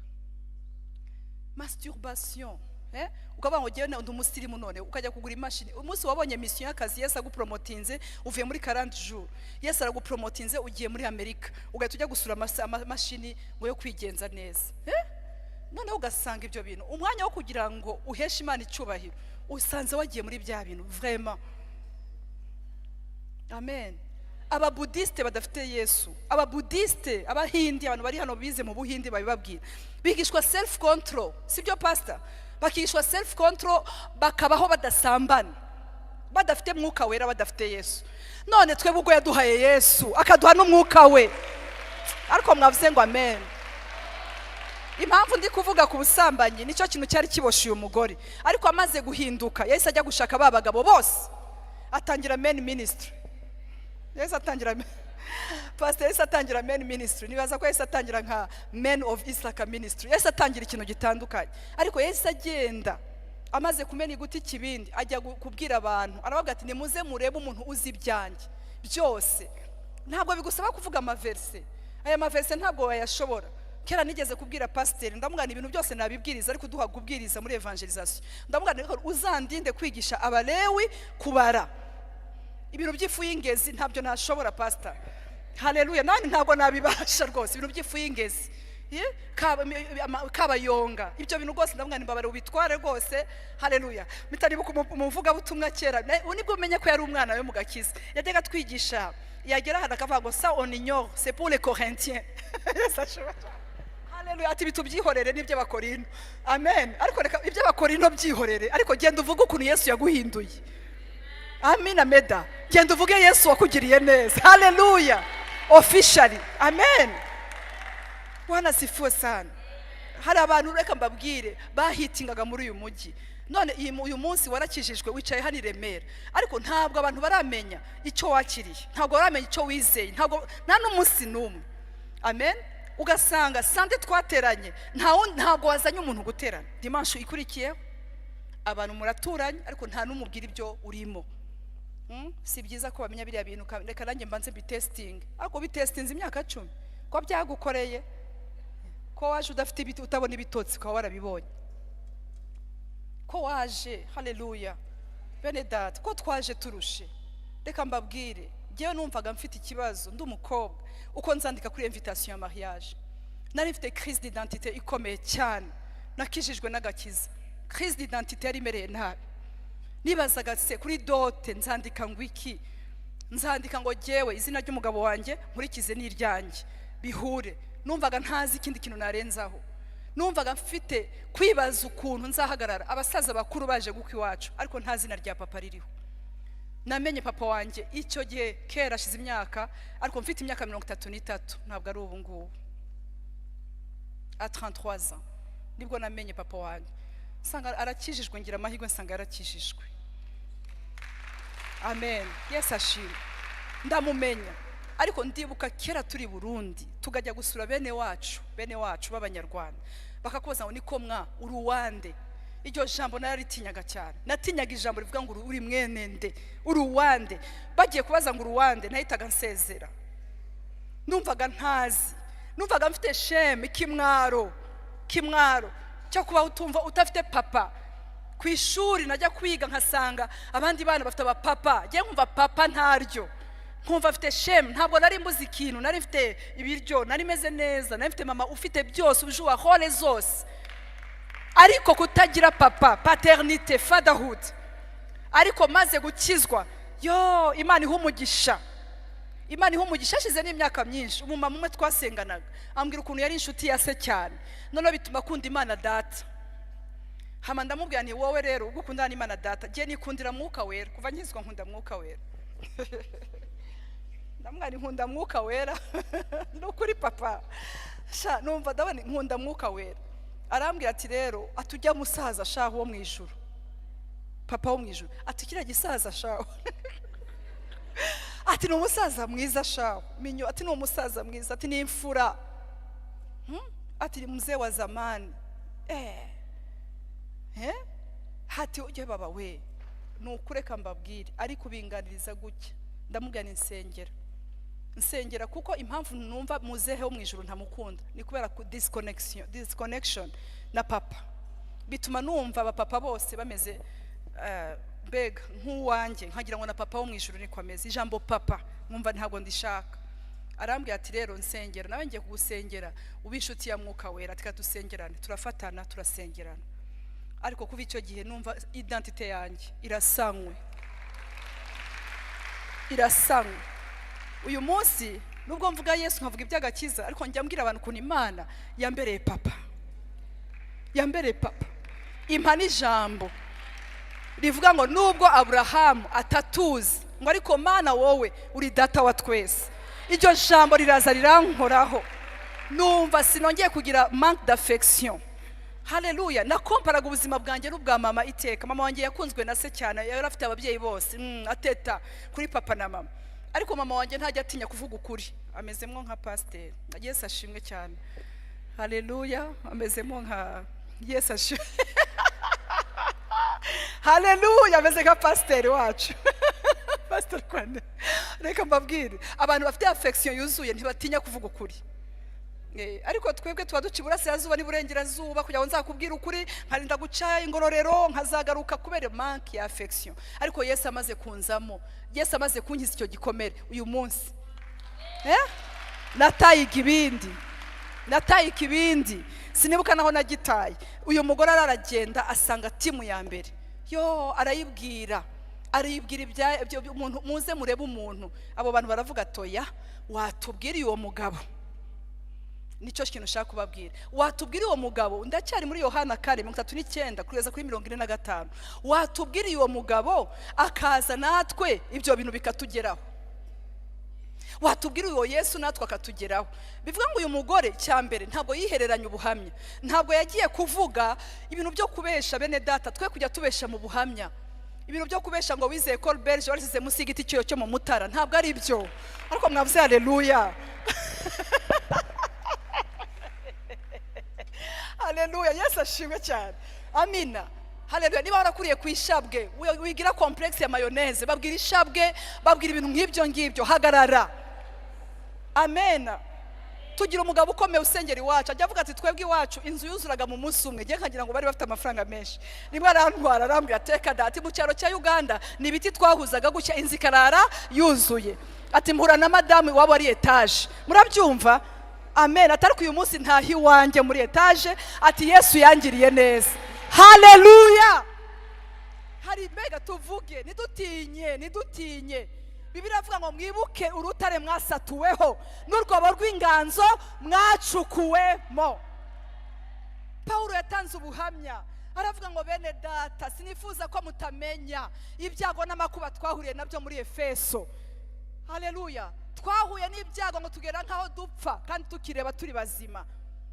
masturbation ukaba ngo ugiye ndi umusirimu none ukajya kugura imashini umunsi wabonye mission y'akazi Yesu agupromotinze uvuye muri 40 jours Yesu aragupromotinze ugiye muri Amerika ugahita ujya gusura amashini ngo yo kwigenza neza none ugasanga ibyo bintu umwanya wo kugira ngo uheshe Imana icubahiro usanze wagiye muri bya bintu vraiment amen ababudiste badafite Yesu ababudiste abahindi abantu bari hano bize mu buhindi babibabwira bigishwa self control sibyo pastor bakishwa self control bakabaho badasambana badafite mwuka wera badafite Yesu none twebwe ubwo yaduhaye Yesu akaduha n'umwuka we ariko mwavuze ngo amen impamvu ndi kuvuga ku busambanyi nicyo kintu cyari kiboshiye umugore ariko amaze guhinduka Yesu ajya gushaka babagabo bose atangira men ministry Yesu atangira Pastor Yesu atangira men ministry nibaza ko Yesu atangira nka men of Isaka ministry Yesu atangira ikintu gitandukanye ariko Yesu agenda amaze kumena iguti kibindi ajya kubwira abantu aravuga ati nimuze murebe umuntu uzi ibyanjye byose ntabwo bigusaba kuvuga amaverse aya maverse ntabwo wayashobora kera nigeze kubwira pastor ndamugana ibintu byose nabibwiriza ariko duha kubwiriza muri evangelisation ndamugana uzandinde kwigisha abalewi kubara ibintu by'ifu y'ingezi ntabyo nashobora pastor haleluya nani ntabwo nabibasha rwose ibintu by'ifu y'ingezi kabayonga ibyo bintu rwose ndamugana imbabare ubitware rwose haleluya mitari umuvuga butumwa kera nibwo umenye ko yari umwana we mu gakiza yajyaga twigisha yagera hano akavuga ngo ça on ignore c'est pour les Corinthiens haleluya ati bitubyihorere nibyo bakorino amen ariko reka ibyo bakorino byihorere ariko genda uvuge ukuntu Yesu yaguhinduye amina meda genda uvuge Yesu wakugiriye neza haleluya officially amen wana sifuwe sana hari abantu reka mbabwire bahitingaga muri uyu mujyi none uyu munsi warakijijwe wicaye hano i Remera ariko ntabwo abantu baramenya icyo wakiriye ntabwo baramenya icyo wizeye nta n'umunsi n'umwe amen ugasanga sande twateranye ntabwo wazanye umuntu guterana dimanche ikurikiye abantu muraturanye ariko nta n'umubwira ibyo urimo si byiza ko bamenya biriya bintu reka nanjye mbanze bitesting ariko bitestinze imyaka 10 ko byagukoreye ko waje udafite ibiti utabona ibitotsi kwa warabibonye ko waje haleluya bene data ko twaje turushe reka mbabwire ngewe numvaga mfite ikibazo ndi umukobwa uko nzandika kuri invitation ya mariage nari mfite crise d'identité ikomeye cyane nakijijwe n'agakiza crise d'identité yari mereye nabi nibazaga se kuri dote nzandika ngo iki nzandika ngo jewe izina ry'umugabo wanjye nkurikize n'iryanjye bihure numvaga ntazi ikindi kintu narenzaho numvaga mfite kwibaza ukuntu nzahagarara abasaza bakuru baje gukwa iwacu ariko nta zina rya papa ririho namenye papa wanjye icyo gihe kera ashize imyaka ariko mfite imyaka 33 ntabwo ari ubu ngubu a 33 ans nibwo namenye papa wanjye sanga arakijijwe ngira amahirwe nsanga yarakijijwe amen Yesu ashimwe ndamumenya ariko ndibuka kera turi Burundi tugajya gusura bene wacu b'abanyarwanda bakakubaza ngo niko mwa uruwande iryo jambo nararitinyaga cyane natinyaga ijambo rivuga ngo uri mwene nde uruwande bagiye kubaza ngo uruwande nahitaga nsezera numvaga ntazi numvaga mfite sheme kimwaro cyo kuba utumva utafite papa ku ishuri najya kwiga nkasanga abandi bana bafite abapapa ngiye nkumva papa ntaryo nkumva afite sheme ntabwo nari mbuzi ikintu nari mfite ibiryo nari meze neza nari mfite mama ufite byose ubujuwa hole zose ariko kutagira papa paternité fatherhood ariko maze gukizwa yo Imana ihumugisha ashize n'imyaka myinshi umumama umwe twasenganaga ambwira ukuntu yari inshuti ya se cyane none bituma akunda Imana data hama ndamubwira ni wowe rero ubwo ukundana Imana data giye nikundira mwuka wera kuva nkizwa nkunda mwuka wera ndamwari nkunda mwuka wera no kuri papa sha numva ndabona nkunda mwuka wera arambwira ati rero atujya musaza shaho wo mu ijuru, papa wo mu ijuru, ati kira gisaza shaho ati no musaza mwiza shaho minyo, ati no musaza mwiza, ati ni imfura, ati ni mzee wa zamani. Hati ujye baba we nukureka mbabwire ari kubinganiriza gutya, ndamugana insengera kuko impamvu numva muzehe wo mu ijuru ntamukunda ni kubera ku disconnection na papa, bituma numva abapapa bose bameze bega nk'uwanjye, nkagira ngo na papa wo mu ijuru niko ameze, ijambo papa nkumva ntabwo ndishaka. Arambwira ati rero nsengera, nawe ngiye kugusengera uba inshuti ya mwuka wera, tukadusengerane, turafatana turasengerana. Ariko kuva icyo gihe numva identite yanjye irasanywe. Uyu munsi nubwo mvuga Yesu nkavuga iby'agakiza, ariko njya mbwira abantu kuntu Imana yambereye papa, impa n'ijambo rivuga ngo nubwo Aburahamu atatuzi ngo ariko Mana wowe uri data wa twese. Iryo jambo riraza rirankoraho, numva sinongeye kugira manque d'affection. Haleluya. Nakomparaga ubuzima bwanjye n'ubwa mama iteka. Mama wanjye yakunzwe na se cyane, yari afite ababyeyi bose, ateta kuri papa na mama. Ariko mama wanjye ntajya atinya kuvuga ukuri, amezemo nka pasteur. Yesu ashimwe cyane. Haleluya. Amezemo nka Yesu ashimwe. Haleluya. Ameze nka pasteur wacu. Pastor Kwande. Reka mbabwire, abantu bafite affection yuzuye ntibatinya kuvuga ukuri. Ariko twebwe tuba duca iburasirazuba n'iburengerazuba kugira ngo nzakubwire ukuri, nkarinda guca ingororero, nkazagaruka kubera manque ya affection. Ariko Yesu amaze kunzamo, Yesu amaze kunkiza icyo gikomere uyu munsi, nataye ikibindi, sinibuka naho nagitaye. Uyu mugore aragenda asanga timu ya mbere, arayibwira ibyo umuntu, muze murebe umuntu. Abo bantu baravuga toya, watubwiriye uwo mugabo. Nico kintu ushaka kubabwira, watubwiriye uwo mugabo. Ndacyari muri Yohana 4:39 kugeza kuri 45. Watubwiriye uwo mugabo akaza natwe ibyo bintu bikatugeraho. Watubwiriye uwo Yesu natwe akatugeraho. Bivuga ngo uyu mugore cyambere ntabwo yihereranya ubuhamya, ntabwo yagiye kuvuga ibintu byo kubesha bene data. Twe kujya tubesha mu buhamya, ibintu byo kubesha ngo wizeye Col Belge warisize munsi y'igiti cyo mu Mutara, ntabwo ari byo. Ariko mwavuze haleluya. Haleluya. Yesu ashimwe cyane. Amina. Haleluya. Niba warakuriye ku ishabwe, wigira complex ya mayonnaise, babwira ishabwe, babwira ibintu nk'ibyo ngibyo, hagarara. Amen. Tugira umugabo ukomeye usengera iwacu, ajya avuga ati twebwe iwacu inzu yuzuraga mu munsi umwe, ngiye nkagira ngo bari bafite amafaranga menshi. Rimwe arantwara arambwira teka dati mu cyaro cya Uganda ni ibiti twahuzaga gutya inzu ikarara yuzuye. Ati mpura na madamu wabo ari etage. Murabyumva? Amen. Atari uyu munsi ntahi wanjye muri etage, ati Yesu yangiriye neza. Haleluya. Hari mbega tuvuge, nidutinye. Bibiliya avuga ngo mwibuke urutare mwasatuweho n'urwobo rw'inganzo mwacukuwemo. Paulo yatanze ubuhamya, aravuga ngo bene data sinifuza ko mutamenya ibyago n'amakuba twahuriye nabyo muri Efeso. Haleluya. Twahuye n'ibyago ngo tugera nkaho dupfa kandi tukireba turi bazima.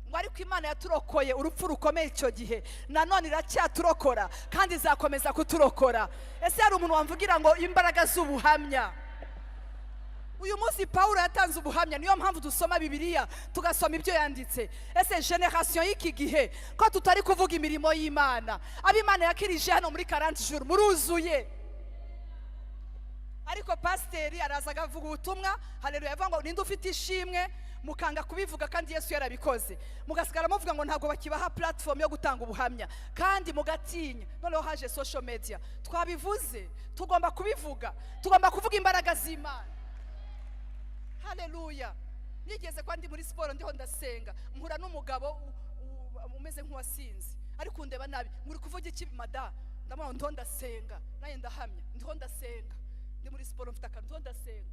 Ngo ariko Imana yaturokoye urupfu rukomeye icyo gihe, nanone iracyaturokora kandi izakomeza kuturokora. Ese hari umuntu wamvugira ngo imbaraga z'ubuhamya? Uyu munsi Paulo yatanze ubuhamya, niyo mpamvu dusoma Bibiliya tugasoma ibyo yanditse. Ese generation y'iki gihe ko tutari kuvuga imirimo y'Imana, ab'Imana yakirije hano muri 40 jours muruzuye. Ariko pasiteri araza agavuga ubutumwa, haleluya, avuga ngo ninde ufite ishimwe, mukanga kubivuga kandi Yesu yarabikoze. Mugasigara muvuga ngo ntago bakibaha platform yo gutanga ubuhamya kandi mugatinya. Noneho haje social media, twabivuze tugomba kubivuga, tugomba kuvuga imbaraga z'Imana. Haleluya. Nigeze kwandi muri siporo ndiho ndasenga, mpura n'umugabo umeze nk'uwasinze, ariko ndeba nabi, muri kuvuga iki mada? Ndamubona ndiho ndasenga, naye ndahamya ndiho ndasenga. Ndi muri siporo mfite akantu ndiho ndasenga,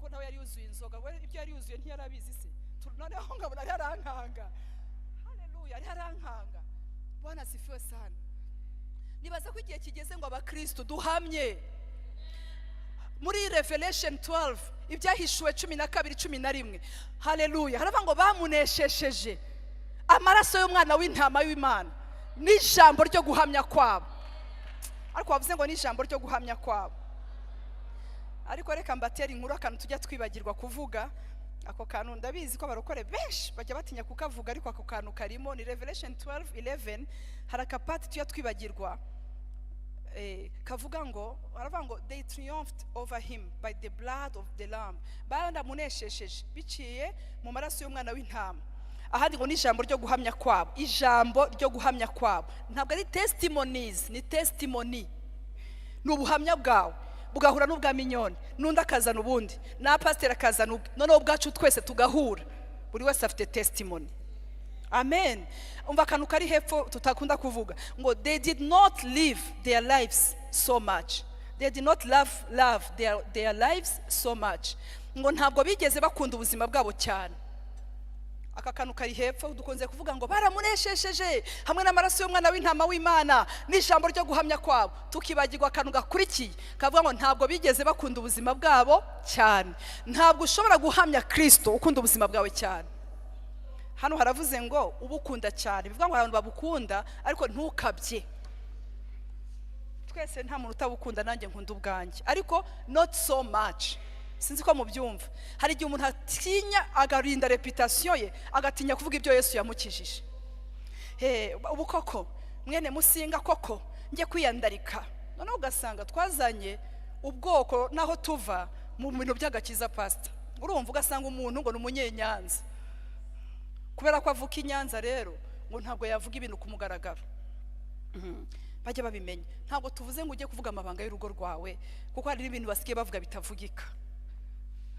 ko nawe yari yuzuye inzoga, we ibyo yari yuzuye ntiyarabizi se. Noneho ngabona ari arankanga. Haleluya, ari arankanga. Bwana sifiwe sana. Nibaza ko igihe kigeze ngo abakristo duhamye. Muri Revelation 12 ibyahishuwe 12:11, haleluya, haravuga ngo bamuneshesheje amaraso y'umwana w'intama w'Imana n'ijambo ryo guhamya kwabo. Ariko bavuze ngo n'ijambo ryo guhamya kwabo. Ariko reka mbatera inkuru akantu tujya twibagirwa kuvuga. Ako kantu ndabizi ko abarokore benshi bajya batinya kukavuga, ariko ako kantu karimo ni Revelation 12:11. Hari akapati tujya twibagirwa kavuga ngo, aravuga ngo they triumphed over him by the blood of the lamb. Baramuneshesheje biciye mu maraso y'umwana w'intama. Ahandi ngo n'ijambo ryo guhamya kwabo. Ijambo ryo guhamya kwabo ntabwo ari testimonies, ni testimony. Ni ubuhamya bwawe bugahura n'ubwa minyoni, n'undi akazana ubundi, na pastor akazana ubwe, noneho ubwacu twese tugahura, buri wese afite testimony. Amen. Umva akantu kari hepfo tutakunda kuvuga ngo they did not live their lives so much. They did not love their lives so much. Ngo ntabwo bigeze bakunda ubuzima bwabo cyane. Aka kantu kari hepfo dukunze kuvuga ngo baramuneshesheje hamwe n'amaraso y'umwana w'intama w'Imana n'ijambo ryo guhamya kwabo. Tukibagirwa akantu gakurikiye kavuga ngo ntabwo bigeze bakunda ubuzima bwabo cyane. Ntabwo ushobora guhamya Kristo ukunda ubuzima bwawe cyane. Hano haravuze ngo ubukunda cyane, bivuga ngo abantu babukunda ariko ntukabye. Twese nta muntu utabukunda, nanjye nkunda ubwanjye, ariko not so much. Sinzi ko mubyumva. Hari igihe umuntu atinya agarinda reputation ye, agatinya kuvuga ibyo Yesu yamukijije. Ubu koko mwene musinga koko ngiye kwiyandarika, none ugasanga twazanye ubwoko naho tuva mu bintu by'agakiza pastor. Urumva ugasanga umuntu ngo n'umunyenyanza, kubera ko avuka inyanza rero ngo ntabwo yavuga ibintu kumugaragaro. Bajya babimenya. Ntabwo tuvuze ngo ujye kuvuga amabanga y'urugo rwawe, kuko hari ibintu basigaye bavuga bitavugika.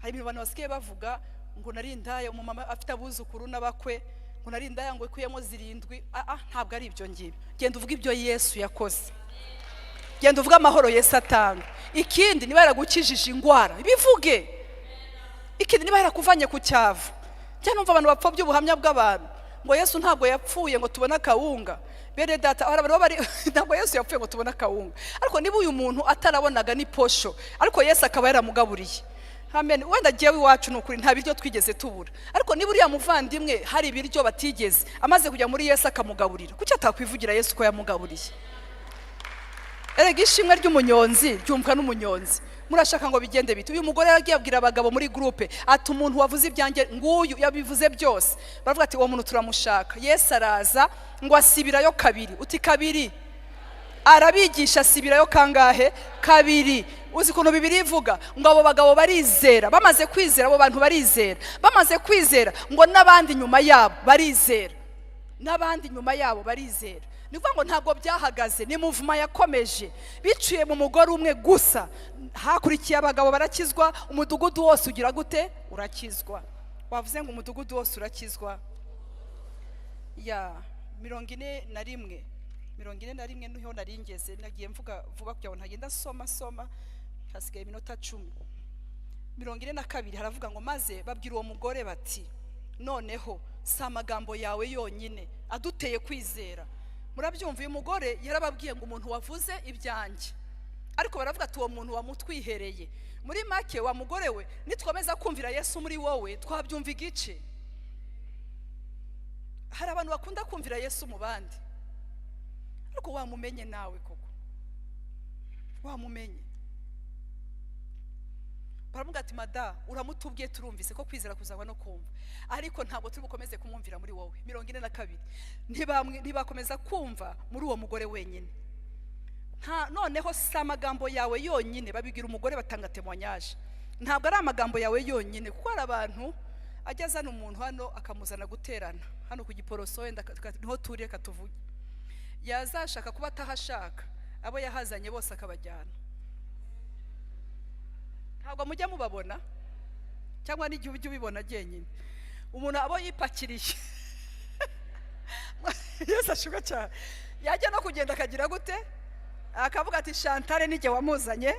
Hari ibintu abantu basigaye bavuga ngo narindaya umumama afite abuzukuru n'abakwe, ngo narindaya ngo ikuyemo 7. Ntabwo ari ibyo ngibyo. Genda uvuga ibyo Yesu yakoze. Genda uvuga amahoro Yesu atanga. Ikindi niba yaragukijije ingwara bivuge. Ikindi niba yarakuvanye ku cyavu. Cyane numva abantu bapfa by'ubuhamya bw'abantu ngo Yesu ntabwo yapfuye ngo tubona kawunga. Bene data bari ntabwo Yesu yapfuye ngo tubona kawunga. Ariko niba uyu muntu atarabonaga ni posho, ariko Yesu akaba yaramugaburiye. Amen. Wenda jewe iwacu n'ukuri nta biryo twigeze tubura, ariko niba uriya muvandimwe hari ibiryo batigeze, amaze kujya muri Yesu akamugaburira, kuki atakwivugira Yesu ko yamugaburiye? Erega ishimwe ry'umunyonzi ryumva n'umunyonzi. Murashaka ngo bigende bite? Uyu mugore yagiye abwira abagabo muri groupe ati umuntu wavuze ibyanjye nguyu yabivuze byose. Baravuga ati uwo muntu turamushaka. Yesu araza ngo asibirayo kabiri. Uti kabiri? Arabigisha asibirayo kangahe? Kabiri. Uzi kuntu Bibiri ivuga ngo abo bagabo barizera, bamaze kwizera abo bantu barizera, bamaze kwizera ngo n'abandi nyuma yabo barizera, n'abandi nyuma yabo barizera. Nivuga ngo ntabwo byahagaze, ni movement yakomeje biciye mu mugore umwe gusa. Hakurikiye abagabo barakizwa, umudugudu wose ugira gute? Urakizwa. Wavuze ngo umudugudu wose urakizwa. Ya 41 niho naringeze, nagiye mvuga vuba kugira ngo ntagenda soma hasigaye iminota 10. 42 haravuga ngo maze babwira uwo mugore bati noneho si amagambo yawe yonyine aduteye kwizera. Murabyumva, uyu mugore yarababwiye ngo umuntu wavuze ibyanjye, ariko baravuga ati uwo muntu wamutwihereye. Muri make wa mugore we, nitwomeza kumvira Yesu muri wowe twabyumva igice. Hari abantu bakunda kumvira Yesu mu bandi, ariko wamumenye nawe koko, wamumenye. Baravuga ati mada uramutubwiye turumvise ko kwizera kuzagwa no kumva, ariko ntabwo turi bukomeze kumwumvira muri wowe. 42 ntibakomeza kumva muri uwo mugore wenyine. Noneho si amagambo yawe yonyine, babibwira umugore batanga témoignage. Ntabwo ari amagambo yawe yonyine, kuko hari abantu ajya azana umuntu hano akamuzana guterana hano ku giporoso, wenda niho turiye katuvuge, yazashaka kuba atahashaka abo yahazanye bose akabajyana. Ntabwo mujya mubabona, cyangwa n'igihe ujye ubibona genyine umuntu abo yipakiriye. Yesu ashuka cyane, yajya no kugenda akagira gute, akavuga ati Chantal nige wamuzanye.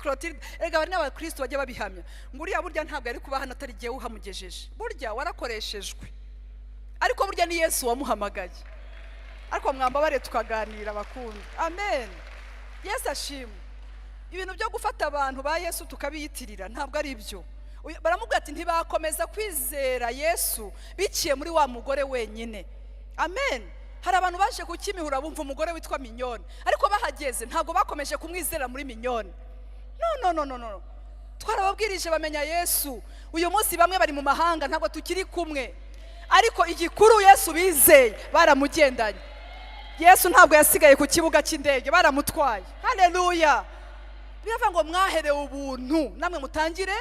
Clotilde, erega bari n'abakristo bajya babihamya ngo uriya burya ntabwo ari kuba hano atari giye uhamugejeje, burya warakoreshejwe, ariko burya ni Yesu wamuhamagaye. Ariko mwambabare tukaganira bakunda. Amen. Yesu ashimwe. Ibintu byo gufata abantu ba Yesu tukabiyitirira ntabwo ari ibyo. baramubwira ati ntibakomeza kwizera Yesu biciye muri wa mugore wenyine. Amen. Hari abantu baje ku Kimihurura bumva umugore witwa Minyoni, ariko bahageze ntabwo bakomeje kumwizera muri Minyoni. No. Twarababwirije bamenya Yesu. Uyu munsi bamwe bari mu mahanga ntabwo tukiri kumwe, ariko igikuru Yesu bizeye baramugendanye. Yesu ntabwo yasigaye ku kibuga cy'indege, baramutwaye. Haleluya. Biravuga ngo mwaherewe ubuntu namwe mutangire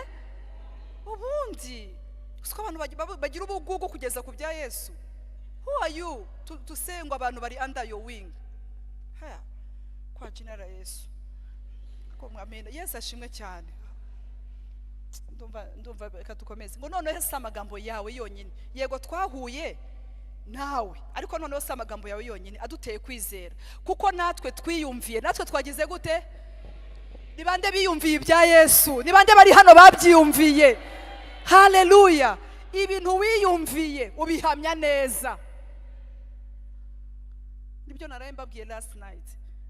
ubundi. Usko abantu bagira ubugugu kugeza ku bya Yesu. Who are you to say ngo abantu bari under your wing? Kwa jinara Yesu. Ko mwamena Yesu ashimwe cyane. Ndumva reka tukomeze. Ngo noneho se amagambo yawe yonyine. Yego twahuye nawe, ariko noneho se amagambo yawe yonyine aduteye kwizera, kuko natwe twiyumviye. Natwe twagize gute? Ni bande biyumviye ibya Yesu? Ni bande bari hano babyiyumviye? Haleluya. Ibintu wiyumviye ubihamya neza. Nibyo naraye mbabwiye last night.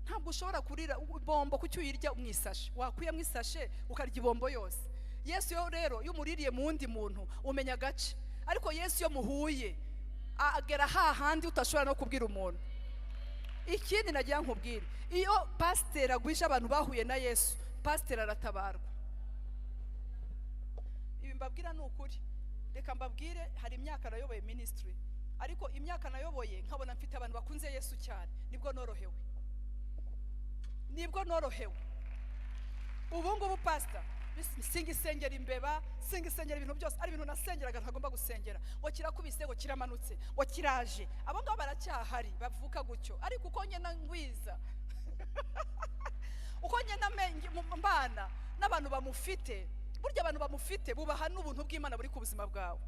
Ntabwo ushobora kurira bombo kucyo uyirya umwisashe. Wakwiye mwisashe ukarya ibombo yose. Yesu yo rero iyo muririye mu wundi muntu umenya gace, ariko Yesu yo muhuye agera hahandi utashobora no kubwira umuntu. Ikindi nagira nkubwire, iyo pastor agwisha abantu bahuye na Yesu, pastor aratabarwa. Ibi mbabwira ni ukuri. Reka mbabwire, hari imyaka nayoboye ministry, ariko imyaka nayoboye nkabona mfite abantu bakunze Yesu cyane, nibwo norohewe. Ubu ngubu pastor singi sengera imbeba, singi sengera ibintu byose, ari ibintu nasengeraga ntagomba gusengera. Ngo kirakubise, ngo kiramanutse, ngo kiraje. Abo ngabo baracyahari bavuka gutyo, ariko uko nyena ngwiza uko nyena mbana n'abantu bamufite, burya abantu bamufite bubaha n'ubuntu bw'Imana buri ku buzima bwawe.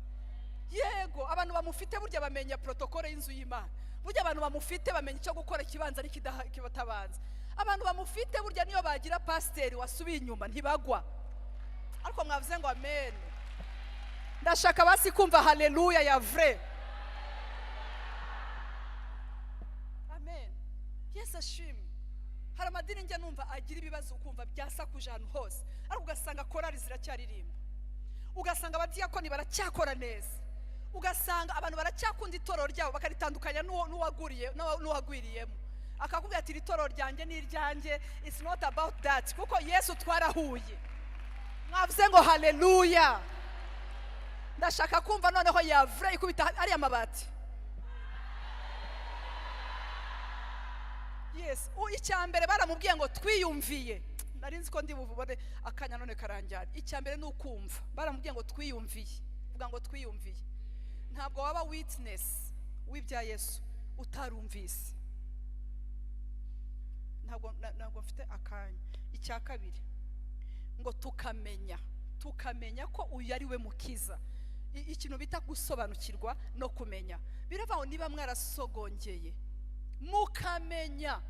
Yego, abantu bamufite burya bamenya protocole y'inzu y'Imana. Burya abantu bamufite bamenya icyo gukora kibanza n'ikibatabanza. Abantu bamufite burya niyo bagira pasteur wasubiye inyuma ntibagwa. Ariko mwavuze ngo amen. Ndashaka basi kumva haleluya ya vrai. Amen. Yesu ashimwe. Hari amadini njya numva agira ibibazo ukumva byasakuje ahantu hose, ariko ugasanga korali ziracyaririmba, ugasanga abadiyakoni baracyakora neza, ugasanga abantu baracyakunda itorero ryabo bakaritandukanya n'uwagwiriyemo. Akakubwira ati itorero ryanjye ni iryanjye. It's not about that, kuko Yesu twarahuye. Mwavuze ngo haleluya. Ndashaka kumva noneho ya vrai ikubita ari amabati. Yes, icyambere baramubwiye ngo twiyumviye. Narinzi ko ndi buvubone akanya none karanjyana. Icyambere ni ukumva. Baramubwiye ngo twiyumviye. Vuga ngo twiyumviye. Ntabwo waba witness w'ibya Yesu utarumvise. Ntabwo mfite akanya. Icya kabiri ngo tukamenya ko uyu ari we mukiza. Ikintu bita gusobanukirwa no kumenya. Biravuga niba mwarasogongeye mukamenya,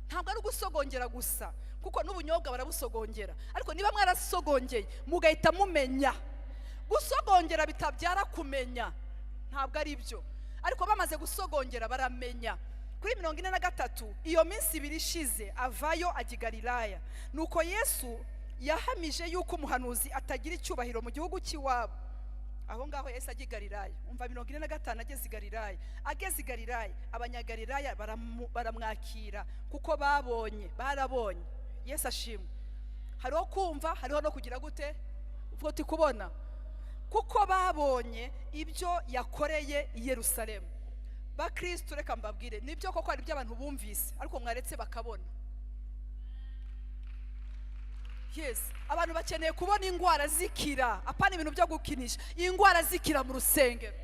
ntabwo ari gusogongera gusa, kuko n'ubunyobwa barabusogongera, ariko niba mwarasogongeye mugahita mumenya. Gusogongera bitabyara kumenya, ntabwo ari byo, ariko bamaze gusogongera baramenya. Kuri 43 iyo minsi ibiri ishize avayo ajya Galilaya, nuko Yesu yahamije yuko umuhanuzi atagira icyubahiro mu gihugu cy'iwabo. Aho ngaho Yesu ajya Galilaya, umva 45 ageze Galilaya, abanyagalilaya baramwakira kuko barabonye. Yesu ashimwe. Hariho kumva, hariho no kugira gute? Uvuga uti kubona. Kuko babonye ibyo yakoreye i Yerusalemu. Ba Kristo reka mbabwire, nibyo koko ari by'abantu bumvise, ariko mwaretse bakabona. Yes, abantu bakeneye kubona ingwara zikira, apana ibintu byo gukinisha. Ingwara zikira mu rusengero.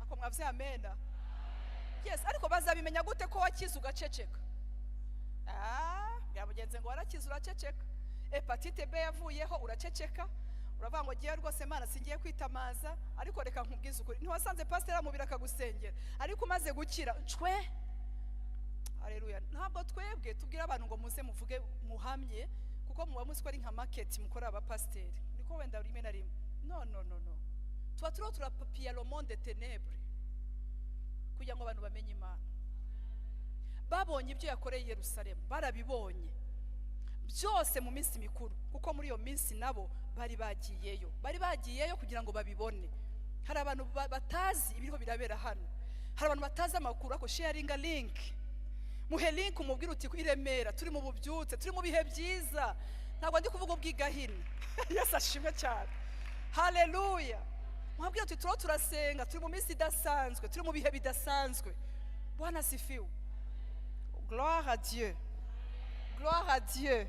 Ako mwavuze amena. Yes, ariko bazabimenya gute ko wakize ugaceceka? Yamugenze ngo warakize uraceceka. Hepatite B yavuyeho uraceceka. Uravuga ngo giye rwose Mana singiye kwitamaza, ariko reka nkubwize ukuri. Ntiwasanze pastor amubira akagusengera, ariko umaze gukira cwe. Haleluya. Ntabwo twebwe tubwira abantu ngo muze muvuge muhamye, kuko muba muzi ko ari nka market mukora aba pastor. Niko wenda rimwe na rimwe. No. Tuba turapapia le monde ténèbres kugira ngo abantu bamenye Imana. Babonye ibyo yakoreye i Yerusalemu, barabibonye. byose mu minsi mikuru, kuko muri iyo minsi nabo bari bagiyeyo kugira ngo babibone. Hari abantu batazi ibiriho birabera hano, hari abantu batazi amakuru, ako sharinga link, muhe link umubwira uti iremera turi mu bubyutse, turi mu bihe byiza, ntabwo ndi kuvuga ubwigahini. Yesu ashimwe cyane, haleluya. Mwabwira uti turasenga, turi mu minsi idasanzwe, turi mu bihe bidasanzwe. Bwana sifiwe, gloire à Dieu, gloire à Dieu.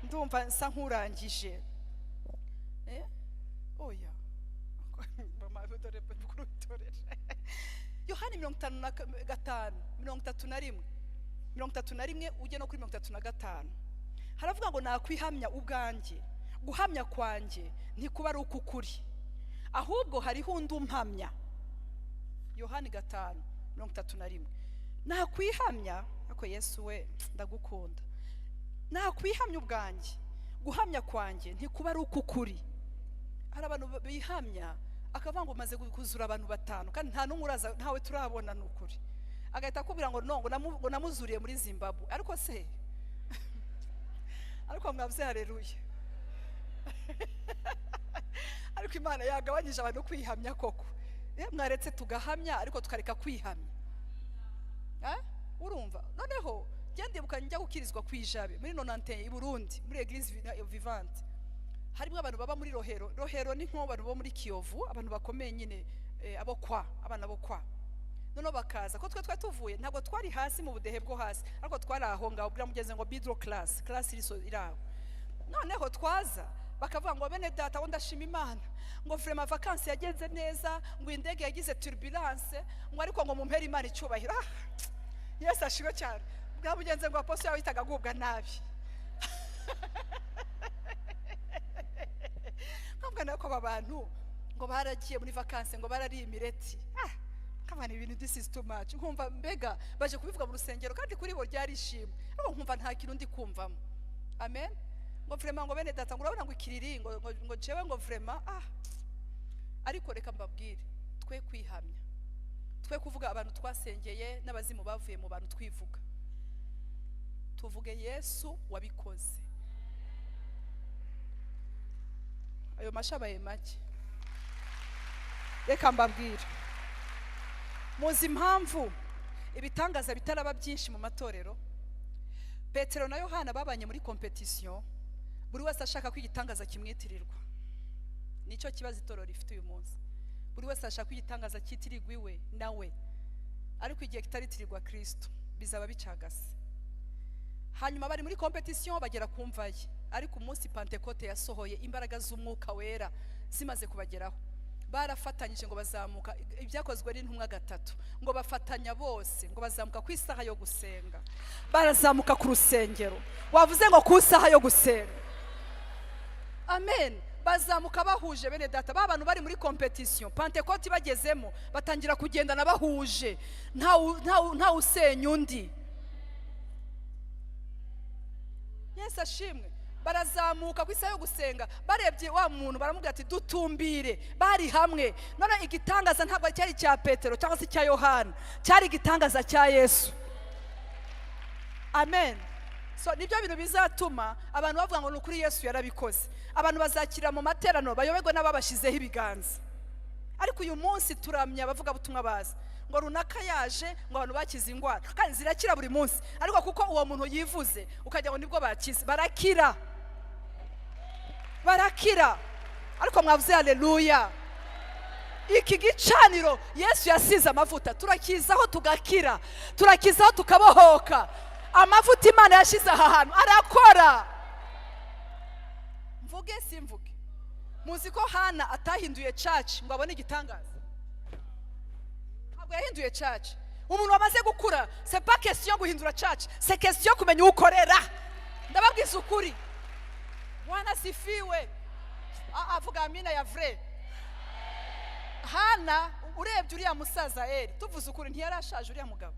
Ndumva nsa nkurangije. Oya Yohani 51 ujye no kuri 35 haravuga ngo nakwihamya ubwanjye, guhamya kwanjye ntikuba ari ukukuri, ahubwo hariho undi umpamya. Yohani 5:31 nakwihamya, ako Yesu we ndagukunda, nakwihamya ubwanjye, guhamya kwanjye ntikuba ari ukukuri. Hari abantu bihamya akavuga ngo maze kuzura abantu 5 kandi nta numwe uraza, ntawe turabona n'ukuri, agahita akubwira ngo no, ngo namuzuriye muri Zimbabwe. Ariko se ariko mwavuze haleluya. Ariko Imana yagabanyije abantu kwihamya koko. Mwaretse tugahamya ariko tukareka kwihamya. Urumva? Noneho gendibuka njya gukirizwa kwijabe muri 91 i Burundi muri Eglise Vivante. Harimo abantu baba muri Rohero ni nko abantu bo muri Kiyovu, abantu bakomeye nyine, abana bo kwa. Noneho bakaza ko twe tuvuye, ntabwo twari hasi mu budehe bwo hasi, ariko twari aho ngaho bwa mugeze ngo bidro class iraho. Noneho twaza bakavuga ngo bene data ndashima Imana, ngo vraiment vacances yagenze neza, ngo indege yagize turbulence, ngo ariko ngo mumpera Imana icyubahiro. Yesu ashimwe cyane. Bwa mugenze ngo apostle yawe itaga gubwa nabi. Ntabwo nako abantu ngo baragiye muri vacances ngo barari imireti. Kamana ibintu this is too much. Nkumva mbega baje kubivuga mu rusengero kandi kuri bo ryari ishimwe, ariko nkumva nta kintu ndi kumvamo. Amen. Ngo vraiment ngo bene data ngo urabona ngo ikiriri ngo jewe ngo vraiment ariko reka mbabwire, twe kwihamya, twe kuvuga abantu twasengeye n'abazimu bavuye mu bantu twivuga, tuvuge Yesu wabikoze. Ayo mashabaye make, reka mbabwire, muzi impamvu ibitangaza bitaraba byinshi mu matorero. Petero na Yohana babanye muri competition, buri wese ashaka ko igitangaza kimwitirirwa. Nicyo kibazo itorero rifite uyu munsi, buri wese ashaka ko igitangaza kitirirwa iwe nawe, ariko igihe kitaritirirwa Kristo bizaba bicagase. Hanyuma bari muri competition bagera kumvaye, ariko umunsi Pentecote yasohoye imbaraga z'umwuka wera zimaze kubageraho, barafatanyije ngo bazamuka, ibyakozwe n'intumwa 3 ngo bafatanya bose ngo bazamuka ku isaha yo gusenga, barazamuka ku rusengero. Wavuze ngo ku isaha yo gusenga, amen. Bazamuka bahuje bene data, abantu bari muri competition. Pentecote bagezemo batangira kugendana bahuje, nta usenya undi. Yesu ashimwe. Barazamuka ku isaha yo gusenga, barebye wa muntu baramubwira ati dutumbire. Bari hamwe. None igitangaza ntabwo cyari cya Petero cyangwa se cya Yohana, cyari igitangaza cya Yesu. Amen. So nibyo bintu bizatuma abantu bavuga ngo n'ukuri Yesu yarabikoze. Abantu bazakira mu materaniro bayoberwe n'ababashizeho ibiganza. Ariko uyu munsi turamya bavuga butumwa baza ngo runaka yaje ngo abantu bakize ingwara, kandi zirakira buri munsi, ariko kuko uwo muntu yivuze ukajya ngo nibwo bakize, barakira. Ariko mwavuze haleluya. Iki gicaniro Yesu yasize amavuta, turakizaho tugakira, turakizaho tukabohoka. Amavuta Imana yashize aha hantu arakora. Mvuge simvuge, muzi ko Hana atahinduye church ngo abone igitangaza? Ntabwo yahinduye church. Umuntu wamaze gukura, c'est pas question guhindura church, c'est question kumenya ukorera. Ndababwiza ukuri. Bwana sifiwe. Avuga amina ya vrai. Hana urebye uriya musaza Eli, tuvuze ukuri ntiyarashaje uriya mugabo.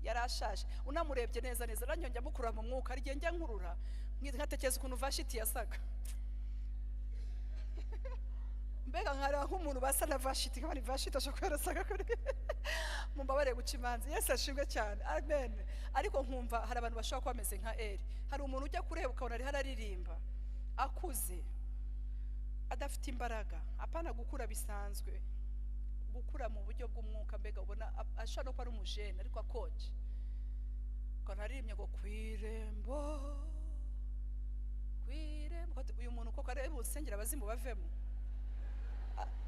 Yarashaje. Unamurebye neza ranyonjya mukura mu mwuka, ari njya nkurura nkatekereza ukuntu Vashiti yasaga. mbega nkara nk'umuntu basa na vashiti nk'abandi vashiti ashobora kwerasaga kuri mumbabarire guca imanzi. Yesu ashimwe cyane, amen. Ariko nkumva hari abantu bashobora kuba bameze nka Eli. Hari umuntu ujya kureba ukabona ari hararirimba akuze adafite imbaraga, apana gukura bisanzwe, gukura mu buryo bw'umwuka, mbega ubona ashobora no kuba ari umujene ariko akoje kanaririmye ngo kwirembo uyu muntu koko ari busengera abazimu bavemo.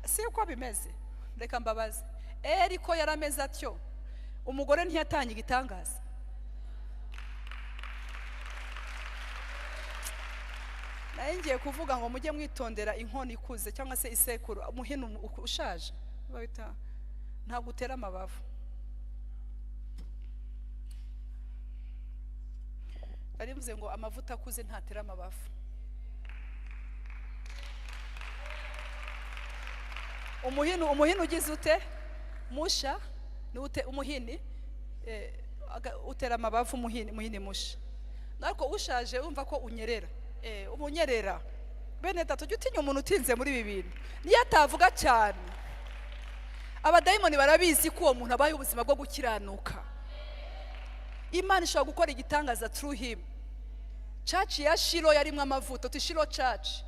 Si uko bimeze, reka mbabaze. Eli ko yarameze atyo, umugore ntiyatanye igitangaza. Naye ngiye kuvuga ngo mujye mwitondera inkono ikuze cyangwa se isekuru, umuhino ushaje bahita nta gutera amabavu. Barivuze ngo amavuta akuze ntatera amabavu. Umuhini ugize ute musha n'ute umuhini utera amabavu. Umuhini musha nariko ushaje umva ko unyerera umunyerera. Bene tatu utinya umuntu utinze muri ibi bintu niyo atavuga cyane. Abadayimoni barabizi ko uwo muntu abaye ubuzima bwo gukiranuka. Imana ishobora gukora igitangaza through him. Church ya Shilo yarimwe amavuta, uti Shilo church.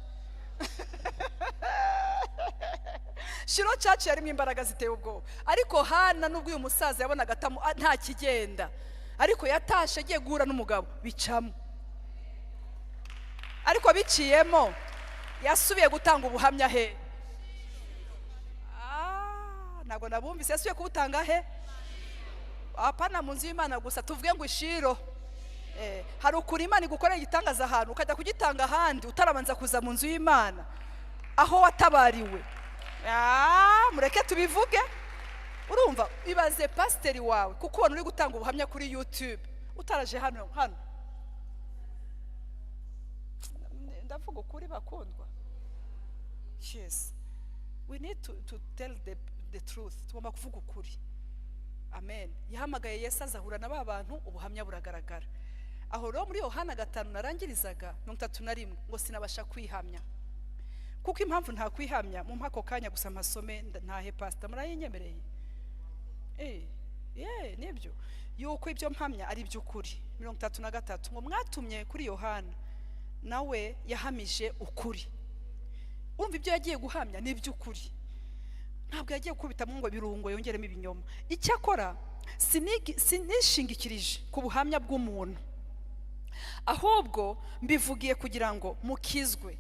Shilo church yarimwe imbaraga ziteye ubwoba. Ariko Hana nubwo uyu musaza yabonaga nta kigenda, ariko yatashe agiye guhura n'umugabo bicamo. Ariko biciyemo yasubiye gutanga ubuhamya he? Ntabwo nabumvise yasubiye kubutanga he? Apana mu nzu y'Imana gusa tuvuge ngo ishiro. Hari ukuri Imana igukorera igitangaza ahantu ukajya kugitanga ahandi utarabanza kuza mu nzu y'Imana aho watabariwe. Mureke tubivuge. Urumva ibaze pasiteri wawe kuko ubona uri gutanga ubuhamya kuri YouTube utaraje hano. Ndavuga ukuri bakundwa. Yes, we need to tell the truth. Tugomba kuvuga ukuri. Amen. Yahamagaye Yesu azahura na babantu ubuhamya buragaragara. Aho rero muri Yohana 5 narangirizaga 31 ngo sinabasha kwihamya. Kuko impamvu nta kwihamya mu mpako kanya gusa amasome ntahe pastor murayinyemereye. Nibyo yuko ibyo mpamya ari by'ukuri. 33 ngo mwatumye kuri Yohana nawe yahamije ukuri. Urumva ibyo yagiye guhamya ni by'ukuri. Ntabwo yagiye kubitamo ngo birungo yongeremo ibinyoma. Icyakora sinishingikirije ku buhamya bw'umuntu, ahubwo mbivugiye kugira ngo mukizwe.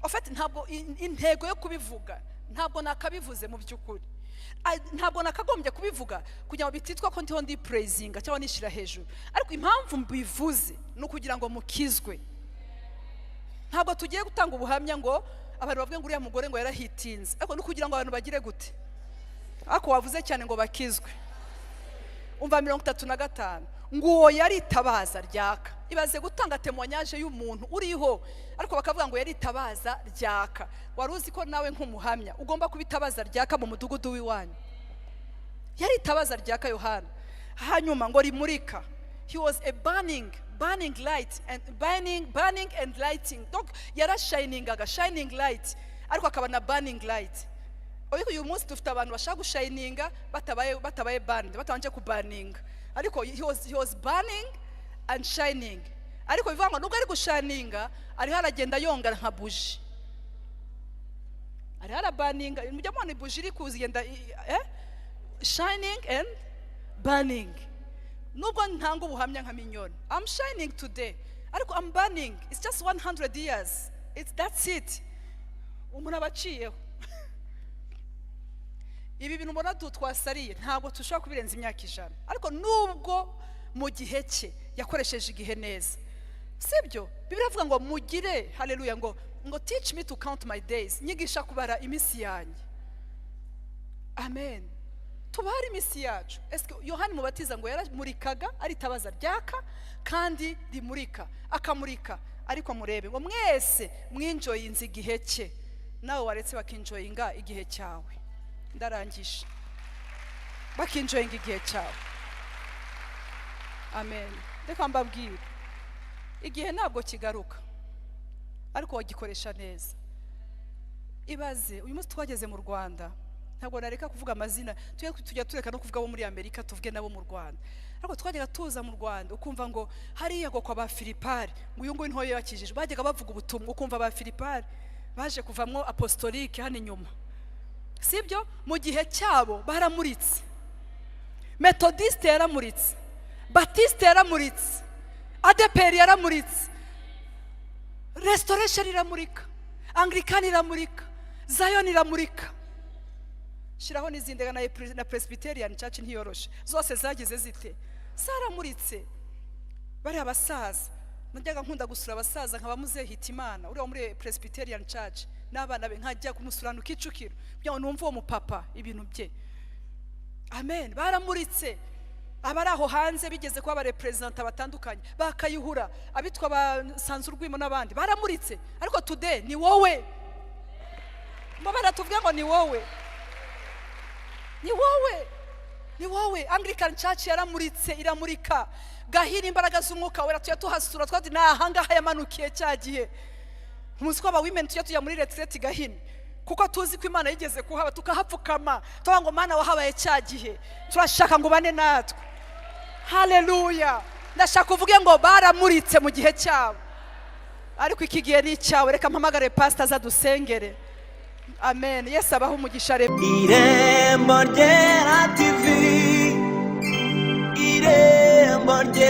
Ofete ntabwo intego yo kubivuga ntabwo nakabivuze mu by'ukuri. Ntabwo nakagombye kubivuga kugira ngo bititwa ko ndiho ndi praisinga cyangwa nishira hejuru. Ariko impamvu mbivuze no kugira ngo mukizwe. Ntabwo tugiye gutanga ubuhamya ngo abantu bavuge ngo uriya mugore ngo yarahitinze, ariko no kugira ngo abantu bagire gute. Ako wavuze cyane ngo bakizwe. Umva 35 ngo uwo yari itabaza ryaka. Ibaze gutanga témoignage y'umuntu uriho ariko bakavuga ngo yari itabaza ryaka. Wari uzi ko nawe nk'umuhamya ugomba kubitabaza ryaka mu mudugudu w'iwanyu. Yari itabaza ryaka Yohana. Hanyuma ngo rimurika. He was a burning light and burning and lighting. Donc yara shining light ariko akaba na burning light. Ariko uyu munsi dufite abantu bashaka gushininga batabaye burned, batabanje ku burning. Ariko he was burning and shining. Ariko bivuga ngo nubwo ari gushininga ari haragenda yongara nka buji. Ari hara burning, mujya mubona buji iri kuzigenda shining and burning. Nubwo ntanga ubuhamya nka minyoni, I'm shining today ariko I'm burning. It's just 100 years. That's it. Umuntu abaciyeho. Ibi bintu mbona twasariye ntabwo tushobora kubirenza imyaka 100, ariko nubwo mu gihe cye yakoresheje igihe neza. Sibyo Bibiliya ngo mugire haleluya ngo teach me to count my days, nyigisha kubara iminsi yanjye. Amen. Tubari iminsi yacu. Eske Yohana mubatiza ngo yaramurikaga ari tabaza ryaka kandi rimurika akamurika, ariko murebe ngo mwese mwinjoyinze igihe cye, nawe waretse bakinjoyinga igihe cyawe. Ndarangije bakinjoyinga igihe cyawe. Amen. Reka mbabwire igihe ntabwo kigaruka ariko wagikoresha neza. ibaze uyu munsi twageze mu Rwanda ntabwo nareka kuvuga amazina tujya tureka no kuvuga abo muri Amerika tuvuge nabo mu Rwanda ariko twagera tuza mu Rwanda ukumva ngo hariya ngo kwa ba Filipari ngo uyu nguyu ntoye yakijije bajyaga bavuga ubutumwa ukumva ba Filipari baje kuvamwo apostolique hano inyuma sibyo mu gihe cyabo baramuritse Methodiste yaramuritse Baptiste yaramuritse ADPR yaramuritse Restoration iramurika Anglican iramurika Zion iramurika shiraho n'izindi na Presbyterian Church ntiyoroshe zose zagize zite saramuritse bari abasaza najyaga nkunda gusura abasaza nkaba muze Hitimana uri muri Presbyterian Church n'abana be nkajya kumusurana ukicukiro byo numva uwo mupapa ibintu bye amen baramuritse abari aho hanze bigeze kuba abarepresenta batandukanye bakayihura abitwa basanze urwimo n'abandi baramuritse ariko today ni wowe mbabara tuvuge ngo ni wowe ni wowe Anglican Church yaramuritse iramurika gahira imbaraga z'umwuka wera tuya tuhasura twadi nahangaha yamanukiye cyagiye umunsi ko aba women tuya muri retreat gahini kuko tuzi ko Imana yigeze kuhaba tukahapfukama tuvuga ngo Mana wahabaye cyagihe turashaka ngo bane natwe haleluya ndashaka uvuge ngo baramuritse mu gihe cyabo ariko iki gihe ni cyawe reka mpamagare pastor azadusengere amen Yesu abaho umugisha Irembo ryera TV Irembo ryera